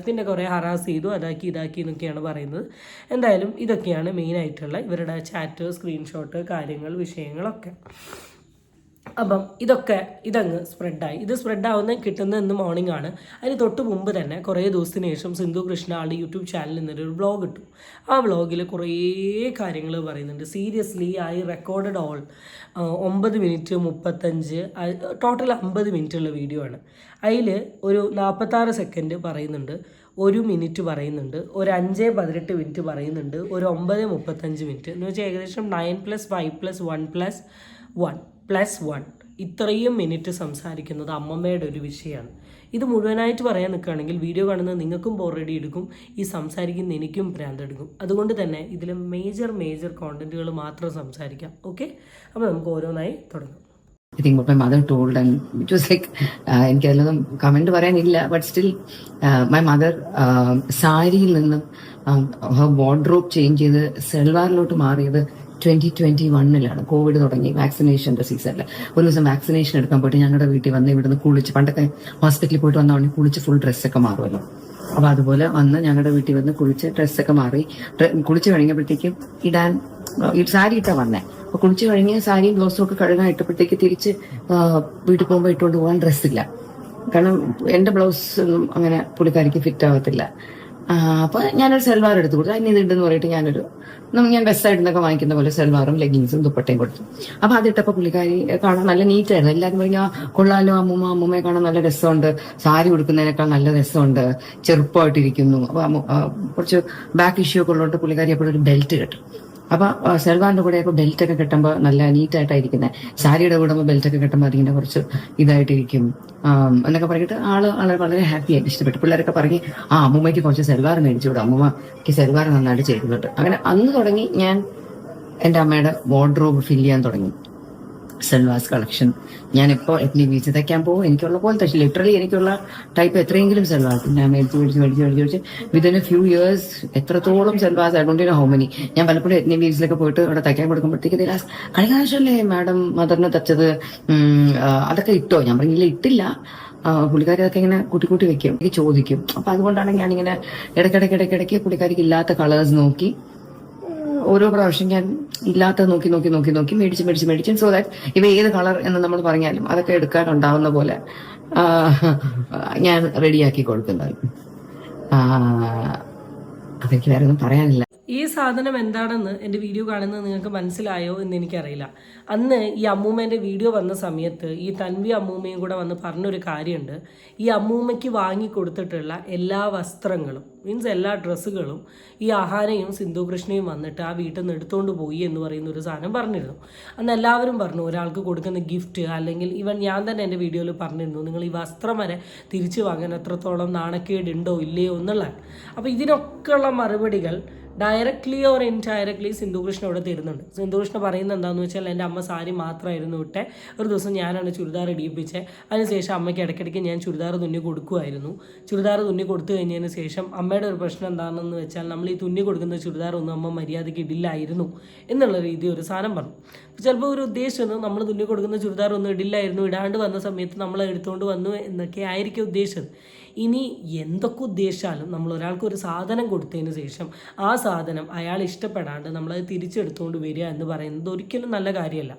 പിന്നെ കുറേ ഹറാസ് ചെയ്തു അതാക്കി ഇതാക്കി എന്നൊക്കെയാണ് പറയുന്നത്. എന്തായാലും ഇതൊക്കെയാണ് മെയിനായിട്ടുള്ള ഇവരുടെ ചാറ്റ്, സ്ക്രീൻഷോട്ട്, കാര്യങ്ങൾ, വിഷയങ്ങളൊക്കെ. അപ്പം ഇതങ്ങ് സ്പ്രെഡായി. ഇത് സ്പ്രെഡാവുന്ന കിട്ടുന്നത് ഇന്ന് മോർണിംഗ് ആണ്. അതിന് തൊട്ട് മുമ്പ് തന്നെ കുറേ ദിവസത്തിന് ശേഷം സിന്ധു കൃഷ്ണ ആളുടെ യൂട്യൂബ് ചാനലിൽ നിന്നൊരു വ്ളോഗ് ഇട്ടു. ആ വ്ളോഗിൽ കുറേ കാര്യങ്ങൾ പറയുന്നുണ്ട്. Seriously I recorded all 9 minute 35, total 50 മിനിറ്റുള്ള വീഡിയോ ആണ്. അതിൽ ഒരു 46 സെക്കൻഡ് പറയുന്നുണ്ട്, 1 മിനിറ്റ് പറയുന്നുണ്ട്, ഒരു 5-18 മിനിറ്റ് പറയുന്നുണ്ട്, ഒരു 9-35 മിനിറ്റ് എന്ന് വെച്ചാൽ ഏകദേശം 9+5+1+1 ഇത്രയും മിനിറ്റ് സംസാരിക്കുന്നത് അമ്മമ്മയുടെ ഒരു വിഷയമാണ്. ഇത് മുഴുവനായിട്ട് പറയാൻ നിൽക്കുകയാണെങ്കിൽ വീഡിയോ കാണുന്നത് നിങ്ങൾക്കും ബോറടി എടുക്കും, ഈ സംസാരിക്കുന്ന എനിക്കും ഭ്രാന്തെടുക്കും. അതുകൊണ്ട് തന്നെ ഇതിൽ മേജർ കോണ്ടന്റുകൾ മാത്രം സംസാരിക്കാം. ഓക്കെ, അപ്പോൾ നമുക്ക് ഓരോന്നായി തുടങ്ങാം. I think what my mother told, and it was like, എനിക്കതിലൊന്നും കമന്റ് പറയാനില്ല, ബട്ട് സ്റ്റിൽ മൈ മദർ സാരിയിൽ നിന്നും her വാർഡ്രോബ് ചേഞ്ച് ചെയ്ത് സെൽവാറിലോട്ട് മാറിയത് 2021 കോവിഡ് തുടങ്ങി വാക്സിനേഷന്റെ സീസണിൽ. ഒരു ദിവസം വാക്സിനേഷൻ എടുക്കാൻ പോയിട്ട് ഞങ്ങളുടെ വീട്ടിൽ വന്ന് ഇവിടുന്ന് കുളിച്ച്, പണ്ടൊക്കെ ഹോസ്പിറ്റലിൽ പോയിട്ട് വന്നോണ്ട് കുളിച്ച് ഫുൾ ഡ്രസ്സൊക്കെ മാറുമല്ലോ, അപ്പൊ അതുപോലെ വന്ന് ഞങ്ങളുടെ വീട്ടിൽ വന്ന് കുളിച്ച് ഡ്രസ്സൊക്കെ മാറി കുളിച്ച് കഴിഞ്ഞപ്പോഴത്തേക്കും സാരി ഇട്ടാ വന്നേ. അപ്പൊ കുളിച്ച് കഴിഞ്ഞ് സാരിയും ബ്ലൗസും ഒക്കെ കഴുകാൻ ഇട്ടപ്പോഴത്തേക്ക് തിരിച്ച് വീട്ടിൽ പോകുമ്പോൾ ഇട്ടുകൊണ്ട് പോകാൻ ഡ്രസ്സില്ല. കാരണം എന്റെ ബ്ലൗസ് ഒന്നും അങ്ങനെ പുള്ളിക്കാരിക്ക് ഫിറ്റ് ആവത്തില്ല. അപ്പൊ ഞാനൊരു സെൽവാർ എടുത്ത് കൊടുത്തു. അതിന് ഇതുണ്ടെന്ന് പറഞ്ഞിട്ട് ഞാൻ വെബ്സൈറ്റിൽ നിന്നൊക്കെ വാങ്ങിക്കുന്ന പോലെ സെൽവാറും ലെഗിൻസും ദുപ്പട്ടയും കൊടുത്തു. അപ്പൊ അതിട്ടപ്പോ പുള്ളിക്കാരി കാണാൻ നല്ല നീറ്റായിരുന്നു. എല്ലാവരും പറഞ്ഞാൽ കൊള്ളാലോ, അമ്മൂമ്മയെ കാണാൻ നല്ല രസമുണ്ട്, സാരി ഉടുക്കുന്നതിനേക്കാൾ നല്ല രസമുണ്ട്, ചെറുപ്പമായിട്ടിരിക്കുന്നു. അപ്പൊ കുറച്ച് ബാക്ക് ഇഷ്യൂ ഒക്കെ ഉള്ളതുകൊണ്ട് പുള്ളിക്കാരി എപ്പോഴും ഒരു ബെൽറ്റ് കെട്ടും. അപ്പൊ സെൽവാറിന്റെ കൂടെ ഇപ്പൊ ബെൽറ്റ് ഒക്കെ കെട്ടുമ്പോൾ നല്ല നീറ്റായിട്ടായിരിക്കുന്നത്. സാരിയുടെ കൂടെ ബെൽറ്റ് ഒക്കെ കെട്ടുമ്പോൾ അതിങ്ങനെ കുറച്ച് ഇതായിട്ടിരിക്കും എന്നൊക്കെ പറഞ്ഞിട്ട് ആള് വളരെ ഹാപ്പി ആയിട്ട് ഇഷ്ടപ്പെട്ടു. പിള്ളേരൊക്കെ പറഞ്ഞ് അമ്മൂമ്മയ്ക്ക് കുറച്ച് സെൽവാർ മേടിച്ചു വിടും, അമ്മൂമ്മക്ക് സെൽവാർ നന്നായിട്ട് ചെയ്തിട്ടുണ്ട്. അങ്ങനെ അന്ന് തുടങ്ങി ഞാൻ എൻ്റെ അമ്മയുടെ വാർഡ്രോബ് ഫില്ല് ചെയ്യാൻ തുടങ്ങി. സെൽവാസ് കളക്ഷൻ ഞാൻ ഇപ്പോൾ എത്നി വീഴ്ച തയ്ക്കാൻ പോകും, എനിക്കുള്ള പോലെ തയ്ച്ചു. ലിറ്ററലി എനിക്കുള്ള ടൈപ്പ് എത്രയെങ്കിലും സെൽവാസ് ഞാൻ മേടിച്ച് വിതിൻ എ ഫ്യൂ ഇയേഴ്സ് എത്രത്തോളം സെൽവാസ് I don't know how many. ഞാൻ പലപ്പോഴും എത്നി വീഴ്സിലൊക്കെ പോയിട്ട് അവിടെ തയ്ക്കാൻ കൊടുക്കുമ്പോഴത്തേക്ക് കഴിഞ്ഞ പ്രാവശ്യമല്ലേ മാഡം മദറിനെ തച്ചത്, അതൊക്കെ ഇട്ടോ? ഞാൻ പറഞ്ഞില്ല, ഇട്ടില്ല. പുള്ളിക്കാരി അതൊക്കെ ഇങ്ങനെ കൂട്ടി വെക്കും, എനിക്ക് ചോദിക്കും. അപ്പൊ അതുകൊണ്ടാണ് ഞാനിങ്ങനെ ഇടയ്ക്കിടയ്ക്ക് പുള്ളിക്കാരിക്ക് ഇല്ലാത്ത കളേഴ്സ് നോക്കി ഓരോ പ്രാവശ്യം ഞാൻ ഇല്ലാത്തത് നോക്കി മേടിച്ച് സോ ദാറ്റ് ഇവ ഏത് കളർ എന്ന് നമ്മൾ പറഞ്ഞാലും അതൊക്കെ എടുക്കാനുണ്ടാവുന്ന പോലെ ഞാൻ റെഡിയാക്കി കൊടുക്കുന്നത്. അതെനിക്ക് വേറെ ഒന്നും പറയാനില്ല. ഈ സാധനം എന്താണെന്ന് എൻ്റെ വീഡിയോ കാണുന്നത് നിങ്ങൾക്ക് മനസ്സിലായോ എന്ന് എനിക്കറിയില്ല. അന്ന് ഈ അമ്മൂമ്മേൻ്റെ വീഡിയോ വന്ന സമയത്ത് ഈ തൻവി അമ്മൂമ്മയും കൂടെ വന്ന് പറഞ്ഞൊരു കാര്യമുണ്ട്. ഈ അമ്മൂമ്മയ്ക്ക് വാങ്ങിക്കൊടുത്തിട്ടുള്ള എല്ലാ വസ്ത്രങ്ങളും മീൻസ് എല്ലാ ഡ്രസ്സുകളും ഈ അഹാനയും സിന്ധു കൃഷ്ണയും വന്നിട്ട് ആ വീട്ടിൽ നിന്ന് എടുത്തുകൊണ്ട് പോയി എന്ന് പറയുന്ന ഒരു സാധനം പറഞ്ഞിരുന്നു. അന്ന് എല്ലാവരും പറഞ്ഞു ഒരാൾക്ക് കൊടുക്കുന്ന ഗിഫ്റ്റ്, അല്ലെങ്കിൽ ഈവൻ ഞാൻ തന്നെ എൻ്റെ വീഡിയോയിൽ പറഞ്ഞിരുന്നു നിങ്ങൾ ഈ വസ്ത്രം വരെ തിരിച്ചു വാങ്ങാൻ എത്രത്തോളം നാണക്കേടുണ്ടോ ഇല്ലയോ എന്നുള്ളതാണ്. അപ്പോൾ ഇതിനൊക്കെയുള്ള മറുപടികൾ ഡയറക്ട്ലി ഓർ ഇൻഡയറക്ട്ലി സിന്ധുകൃഷ്ണ ഇവിടെ തരുന്നുണ്ട്. സിന്ധുകൃഷ്ണ പറയുന്നത് എന്താണെന്ന് വെച്ചാൽ എൻ്റെ അമ്മ സാരി മാത്രമായിരുന്നു ഇട്ടെ, ഒരു ദിവസം ഞാനാണ് ചുരിദാർ ഇടിയിപ്പിച്ചത്. അതിനുശേഷം അമ്മയ്ക്ക് ഇടയ്ക്കിടയ്ക്ക് ഞാൻ ചുരിദാർ തുന്നി കൊടുക്കുമായിരുന്നു. ചുരിദാർ തുന്നി കൊടുത്തു കഴിഞ്ഞതിന് ശേഷം അമ്മയുടെ ഒരു പ്രശ്നം എന്താണെന്ന് വെച്ചാൽ നമ്മൾ ഈ തുന്നി കൊടുക്കുന്ന ചുരിദാർ ഒന്നും അമ്മ മര്യാദയ്ക്ക് ഇടില്ലായിരുന്നു എന്നുള്ള രീതി ഒരു സാധനം പറഞ്ഞു. ചിലപ്പോൾ ഒരു ഉദ്ദേശിച്ചത് നമ്മൾ തുന്നി കൊടുക്കുന്ന ചുരിദാർ ഒന്നും ഇടില്ലായിരുന്നു, ഇടാണ്ട് വന്ന സമയത്ത് നമ്മൾ എടുത്തുകൊണ്ട് വന്നു എന്നൊക്കെ ആയിരിക്കും ഉദ്ദേശിച്ചത്. ഇനി എന്തൊക്കെ ഉദ്ദേശിച്ചാലും നമ്മൾ ഒരാൾക്ക് ഒരു സാധനം കൊടുത്തതിന് ശേഷം ആ സാധനം അയാൾ ഇഷ്ടപ്പെടാണ്ട് നമ്മളത് തിരിച്ചെടുത്തുകൊണ്ട് വരിക എന്ന് പറയുന്നത് ഒരിക്കലും നല്ല കാര്യമല്ല.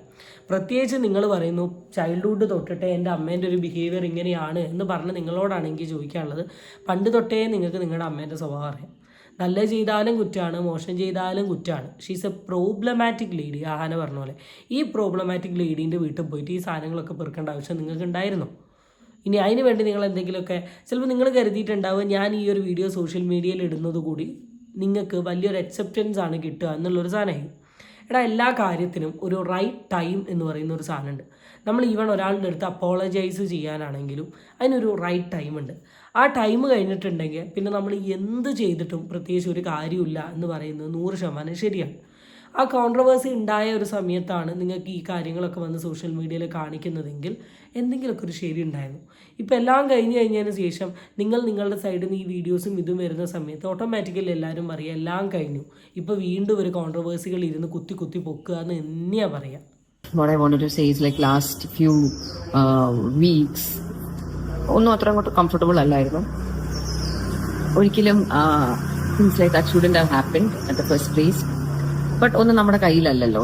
പ്രത്യേകിച്ച് നിങ്ങൾ പറയുന്നു ചൈൽഡ്ഹുഡ് തൊട്ടിട്ടേ എൻ്റെ അമ്മേൻ്റെ ഒരു ബിഹേവിയർ ഇങ്ങനെയാണ് എന്ന് പറഞ്ഞ് നിങ്ങളോടാണ് എനിക്ക് ചോദിക്കാനുള്ളത്. പണ്ട് തൊട്ടേ നിങ്ങൾക്ക് നിങ്ങളുടെ അമ്മേൻ്റെ സ്വഭാവം അറിയാം. നല്ല ചെയ്താലും കുറ്റമാണ്, മോശം ചെയ്താലും കുറ്റമാണ്. She's A problematic lady. Ahaana പറഞ്ഞ പോലെ ഈ പ്രോബ്ലമാറ്റിക് ലേഡീൻ്റെ വീട്ടിൽ പോയിട്ട് ഈ സാധനങ്ങളൊക്കെ പെറുക്കേണ്ട ആവശ്യം നിങ്ങൾക്ക് ഉണ്ടായിരുന്നോ? ഇനി അതിന് വേണ്ടി നിങ്ങൾ എന്തെങ്കിലുമൊക്കെ ചിലപ്പോൾ നിങ്ങൾ കരുതിയിട്ടുണ്ടാവുക ഞാൻ ഈ ഒരു വീഡിയോ സോഷ്യൽ മീഡിയയിൽ ഇടുന്നത് കൂടി നിങ്ങൾക്ക് വലിയൊരു അക്സെപ്റ്റൻസ് ആണ് കിട്ടുക എന്നുള്ളൊരു സാധനമായി. എടാ, എല്ലാ കാര്യത്തിനും ഒരു റൈറ്റ് ടൈം എന്ന് പറയുന്ന ഒരു സാധനമുണ്ട്. നമ്മൾ ഈവൺ ഒരാളുടെ അടുത്ത് അപ്പോളജൈസ് ചെയ്യാനാണെങ്കിലും അതിനൊരു റൈറ്റ് ടൈമുണ്ട്. ആ ടൈം കഴിഞ്ഞിട്ടുണ്ടെങ്കിൽ പിന്നെ നമ്മൾ എന്ത് ചെയ്തിട്ടും പ്രത്യേകിച്ച് ഒരു കാര്യമില്ല എന്ന് പറയുന്നത് 100% ശരിയാണ്. ആ കോൺട്രവേഴ്സി ഉണ്ടായ ഒരു സമയത്താണ് നിങ്ങൾക്ക് ഈ കാര്യങ്ങളൊക്കെ വന്ന് സോഷ്യൽ മീഡിയയിൽ കാണിക്കുന്നതെങ്കിൽ എന്തെങ്കിലുമൊക്കെ ഒരു ശരി ഉണ്ടായിരുന്നു. ഇപ്പോൾ എല്ലാം കഴിഞ്ഞതിന് ശേഷം നിങ്ങളുടെ സൈഡിൽ നിന്ന് ഈ വീഡിയോസും ഇതും വരുന്ന സമയത്ത് ഓട്ടോമാറ്റിക്കലി എല്ലാവരും പറയുക എല്ലാം കഴിഞ്ഞു, ഇപ്പോൾ വീണ്ടും ഒരു കോൺട്രവേഴ്സികൾ ഇരുന്ന് കുത്തി പൊക്കുക എന്ന് തന്നെയാണ് പറയുക. What I wanted to say is like last few weeks ഒന്നും അത്ര അങ്ങോട്ട് കംഫർട്ടബിൾ അല്ലായിരുന്നു ഒരിക്കലും. things like that shouldn't have happened at the first place. But ഒന്നും നമ്മുടെ കയ്യിലല്ലല്ലോ,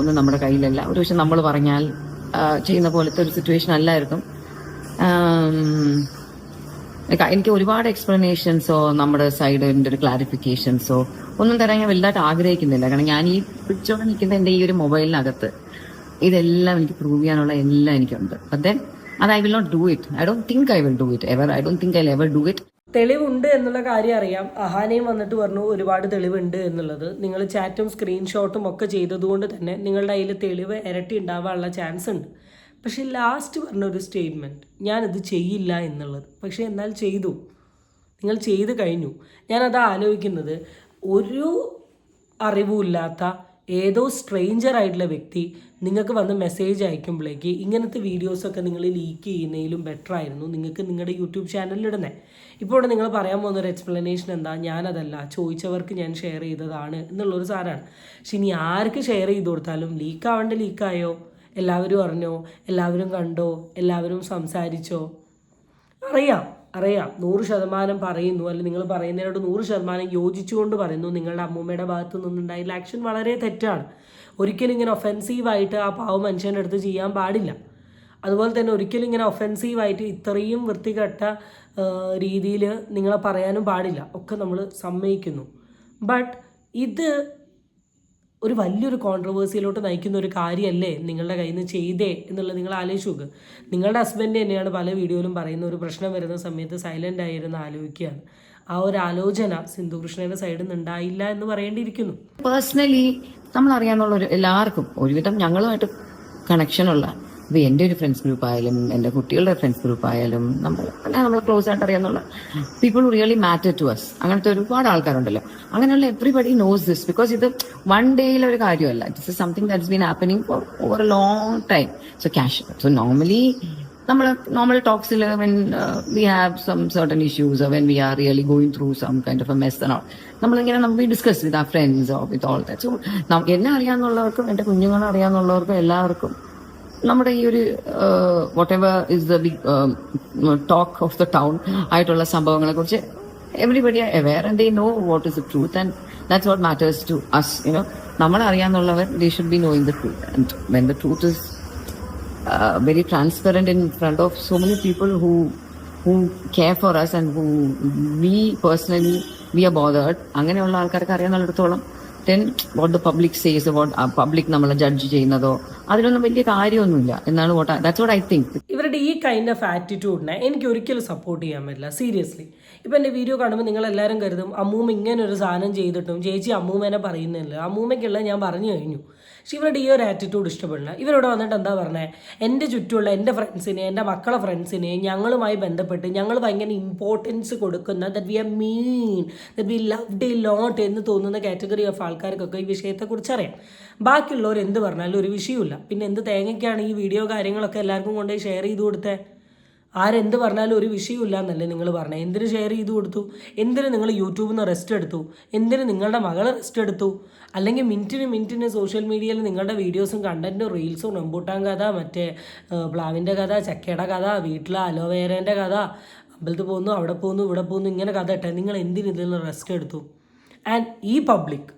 ഒരു പക്ഷെ നമ്മൾ പറഞ്ഞാൽ ചെയ്യുന്ന പോലത്തെ ഒരു സിറ്റുവേഷൻ അല്ലായിരുന്നു. എനിക്ക് ഒരുപാട് എക്സ്പ്ലനേഷൻസോ നമ്മുടെ സൈഡിൻ്റെ ഒരു ക്ലാരിഫിക്കേഷൻസോ ഒന്നും തരാൻ ഞാൻ വലുതായിട്ട് ആഗ്രഹിക്കുന്നില്ല. കാരണം ഞാൻ ഈ പിടിച്ചോടെ നിൽക്കുന്ന എൻ്റെ ഈ ഒരു മൊബൈലിനകത്ത് ഇതെല്ലാം എനിക്ക് പ്രൂവ് ചെയ്യാനുള്ള എല്ലാം എനിക്കുണ്ട്. ബട്ട് ദെൻ അത് I will not do it. I don't think I will do it ever. I don't think I ever do it. തെളിവുണ്ട് എന്നുള്ള കാര്യം അറിയാം. അഹാനയും വന്നിട്ട് പറഞ്ഞു ഒരുപാട് തെളിവുണ്ട് എന്നുള്ളത്. നിങ്ങൾ ചാറ്റും സ്ക്രീൻഷോട്ടും ഒക്കെ ചെയ്തതുകൊണ്ട് തന്നെ നിങ്ങളുടെ കയ്യിൽ തെളിവ് ഇരട്ടി ഉണ്ടാവാനുള്ള ചാൻസ് ഉണ്ട്. പക്ഷേ ലാസ്റ്റ് പറഞ്ഞൊരു സ്റ്റേറ്റ്മെൻറ്റ് ഞാനിത് ചെയ്യില്ല എന്നുള്ളത്, പക്ഷേ എന്നാൽ ചെയ്തു. നിങ്ങൾ ചെയ്ത് കഴിഞ്ഞു. ഞാനത് ആലോചിക്കുന്നത് ഒരു അറിവുമില്ലാത്ത ഏതോ സ്ട്രേഞ്ചർ ആയിട്ടുള്ള വ്യക്തി നിങ്ങൾക്ക് വന്ന് മെസ്സേജ് അയക്കുമ്പോഴേക്ക് ഇങ്ങനത്തെ വീഡിയോസൊക്കെ നിങ്ങൾ ലീക്ക് ചെയ്യുന്നതിലും ബെറ്റർ ആയിരുന്നു നിങ്ങൾക്ക് നിങ്ങളുടെ യൂട്യൂബ് ചാനലിൽ ഇടുന്നത്. ഇപ്പോൾ ഇവിടെ നിങ്ങൾ പറയാൻ പോകുന്നൊരു എക്സ്പ്ലനേഷൻ എന്താ, ഞാനതല്ല ചോദിച്ചവർക്ക് ഞാൻ ഷെയർ ചെയ്തതാണ് എന്നുള്ളൊരു സാധനമാണ്. പക്ഷെ ഇനി ആർക്ക് ഷെയർ ചെയ്ത് കൊടുത്താലും ലീക്കായോ, എല്ലാവരും അറിഞ്ഞോ, എല്ലാവരും കണ്ടോ, എല്ലാവരും സംസാരിച്ചോ, അറിയാം 100% പറയുന്നു, അല്ലെങ്കിൽ നിങ്ങൾ പറയുന്നതിനോട് 100% യോജിച്ചുകൊണ്ട് പറയുന്നു. നിങ്ങളുടെ അമ്മൂമ്മയുടെ ഭാഗത്തു നിന്നുണ്ടായുള്ള ആക്ഷൻ വളരെ തെറ്റാണ്. ഒരിക്കലും ഇങ്ങനെ ഒഫെൻസീവായിട്ട് ആ പാവ മനുഷ്യൻ്റെ അടുത്ത് ചെയ്യാൻ പാടില്ല. അതുപോലെ തന്നെ ഒരിക്കലും ഇങ്ങനെ ഒഫെൻസീവായിട്ട് ഇത്രയും വൃത്തികെട്ട രീതിയിൽ നിങ്ങളെ പറയാനും പാടില്ല. ഒക്കെ നമ്മൾ സമ്മതിക്കുന്നു. ബട്ട് ഇത് ഒരു വലിയൊരു കോൺട്രവേഴ്സിയിലോട്ട് നയിക്കുന്ന ഒരു കാര്യമല്ലേ നിങ്ങളുടെ കയ്യിൽ നിന്ന് ചെയ്തേ എന്നുള്ളത് നിങ്ങൾ ആലോചിച്ച് നോക്ക്. നിങ്ങളുടെ ഹസ്ബൻഡ് തന്നെയാണ് പല വീഡിയോയിലും പറയുന്ന ഒരു പ്രശ്നം വരുന്ന സമയത്ത് സൈലൻ്റ് ആയിരുന്ന് ആലോചിക്കുകയാണ്. ആ ഒരു ആലോചന സിന്ധു കൃഷ്ണയുടെ സൈഡിൽ നിന്ന് ഉണ്ടായില്ല എന്ന് പറയേണ്ടിയിരിക്കുന്നു. പേഴ്സണലി നമ്മൾ അറിയാന്നുള്ള എല്ലാവർക്കും ഒരുവിധം ഞങ്ങളുമായിട്ട് കണക്ഷനുള്ള ഇപ്പൊ എന്റെ ഒരു ഫ്രണ്ട്സ് ഗ്രൂപ്പ് ആയാലും എന്റെ കുട്ടികളുടെ ഫ്രണ്ട്സ് ഗ്രൂപ്പ് ആയാലും നമ്മൾ ക്ലോസ് ആയിട്ട് അറിയാന്നുള്ള people really matter to us, അങ്ങനത്തെ ഒരുപാട് ആൾക്കാരുണ്ടല്ലോ. അങ്ങനെയുള്ള എവറിബഡി നോസ് ദിസ്, ബിക്കോസ് ഇത് വൺ ഡേയിലെ ഒരു കാര്യമല്ല. This is something that's been happening for over a long time. So normally നമ്മൾ നോർമൽ ടോക്സിൽ when we have some certain issues or when we are really going through some kind of a mess and all, നമ്മളിങ്ങനെ നമുക്ക് discuss with our friends or with all that. So എന്നെ അറിയാവുന്നവർക്കും എന്റെ കുഞ്ഞുങ്ങളെ അറിയാവുന്നവർക്കും എല്ലാവർക്കും നമ്മുടെ ഈ ഒരു whatever is the big talk of the town ആയിട്ടുള്ള സംഭവങ്ങളെ കുറിച്ച് everybody are aware and they know what is the truth and that's what matters to us. You know നമ്മളെ അറിയാവുന്നവർ they should be knowing the truth. And when the truth is very transparent in front of so many people who care for us and who we personally we are bothered, അങ്ങനെയുള്ള ആൾക്കാർക്ക് അറിയാവുന്നിടത്തോളം then what the public says about public നമ്മളെ judge ചെയ്യുന്നതോ അതിലൊന്നും വലിയ കാര്യമൊന്നുമില്ല എന്നാണ് that's what I think. ഇവരുടെ ഈ കൈൻഡ് ഓഫ് ആറ്റിറ്റ്യൂഡിനെ എനിക്ക് ഒരിക്കലും സപ്പോർട്ട് ചെയ്യാൻ പറ്റില്ല, സീരിയസ്ലി. ഇപ്പം എൻ്റെ വീഡിയോ കാണുമ്പോൾ നിങ്ങളെല്ലാവരും കരുതും അമ്മൂമ്മ ഇങ്ങനെ ഒരു സാധനം ചെയ്തിട്ടും ചേച്ചി അമ്മൂമ്മേനെ പറയുന്നില്ല. അമ്മൂമ്മയ്ക്കുള്ളത് ഞാൻ പറഞ്ഞു കഴിഞ്ഞു. പക്ഷെ ഇവരുടെ ഈ ഒരു ആറ്റിറ്റ്യൂഡ് ഇഷ്ടപ്പെടില്ല. ഇവരോട് വന്നിട്ട് എന്താ പറഞ്ഞത്, എൻ്റെ ചുറ്റുമുള്ള എൻ്റെ ഫ്രണ്ട്സിനെ, എൻ്റെ മക്കളെ ഫ്രണ്ട്സിനെ ഞങ്ങളുമായി ബന്ധപ്പെട്ട് ഞങ്ങൾ ഭയങ്കര ഇമ്പോർട്ടൻസ് കൊടുക്കുന്ന that we are mean, that we loved a lot എന്ന് തോന്നുന്ന കാറ്റഗറി ഓഫ് ആൾക്കാർക്കൊക്കെ ഈ വിഷയത്തെക്കുറിച്ച് അറിയാം. ബാക്കിയുള്ളവർ എന്ത് പറഞ്ഞാലും ഒരു വിഷയമില്ല. പിന്നെ എന്ത് തേങ്ങയ്ക്കാണ് ഈ വീഡിയോ കാര്യങ്ങളൊക്കെ എല്ലാവർക്കും കൊണ്ടുപോയി ഷെയർ ചെയ്ത് കൊടുത്തേ? ആരെന്ത് പറഞ്ഞാലും ഒരു വിഷയമില്ല എന്നല്ലേ നിങ്ങൾ പറഞ്ഞത്? എന്തിന് ഷെയർ ചെയ്ത് കൊടുത്തു? എന്തിന് നിങ്ങൾ യൂട്യൂബിൽ നിന്ന് റെസ്റ്റ് എടുത്തു? എന്തിന് നിങ്ങളുടെ മകൾ റെസ്റ്റ് എടുത്തു? അല്ലെങ്കിൽ മിനിറ്റിന് സോഷ്യൽ മീഡിയയിൽ നിങ്ങളുടെ വീഡിയോസും കണ്ടൻറ്റും റീൽസും റംബൂട്ടാൻ കഥ, മറ്റേ പ്ലാവിൻ്റെ കഥ, ചക്കയുടെ കഥ, വീട്ടിലെ അലോവേരേൻ്റെ കഥ, അമ്പലത്തിൽ പോകുന്നു, അവിടെ പോകുന്നു, ഇവിടെ പോകുന്നു, ഇങ്ങനെ കഥ ഇട്ടെ. നിങ്ങൾ എന്തിന് ഇതിൽ നിന്ന് റെസ്റ്റ് എടുത്തു? ആൻഡ് ഈ പബ്ലിക്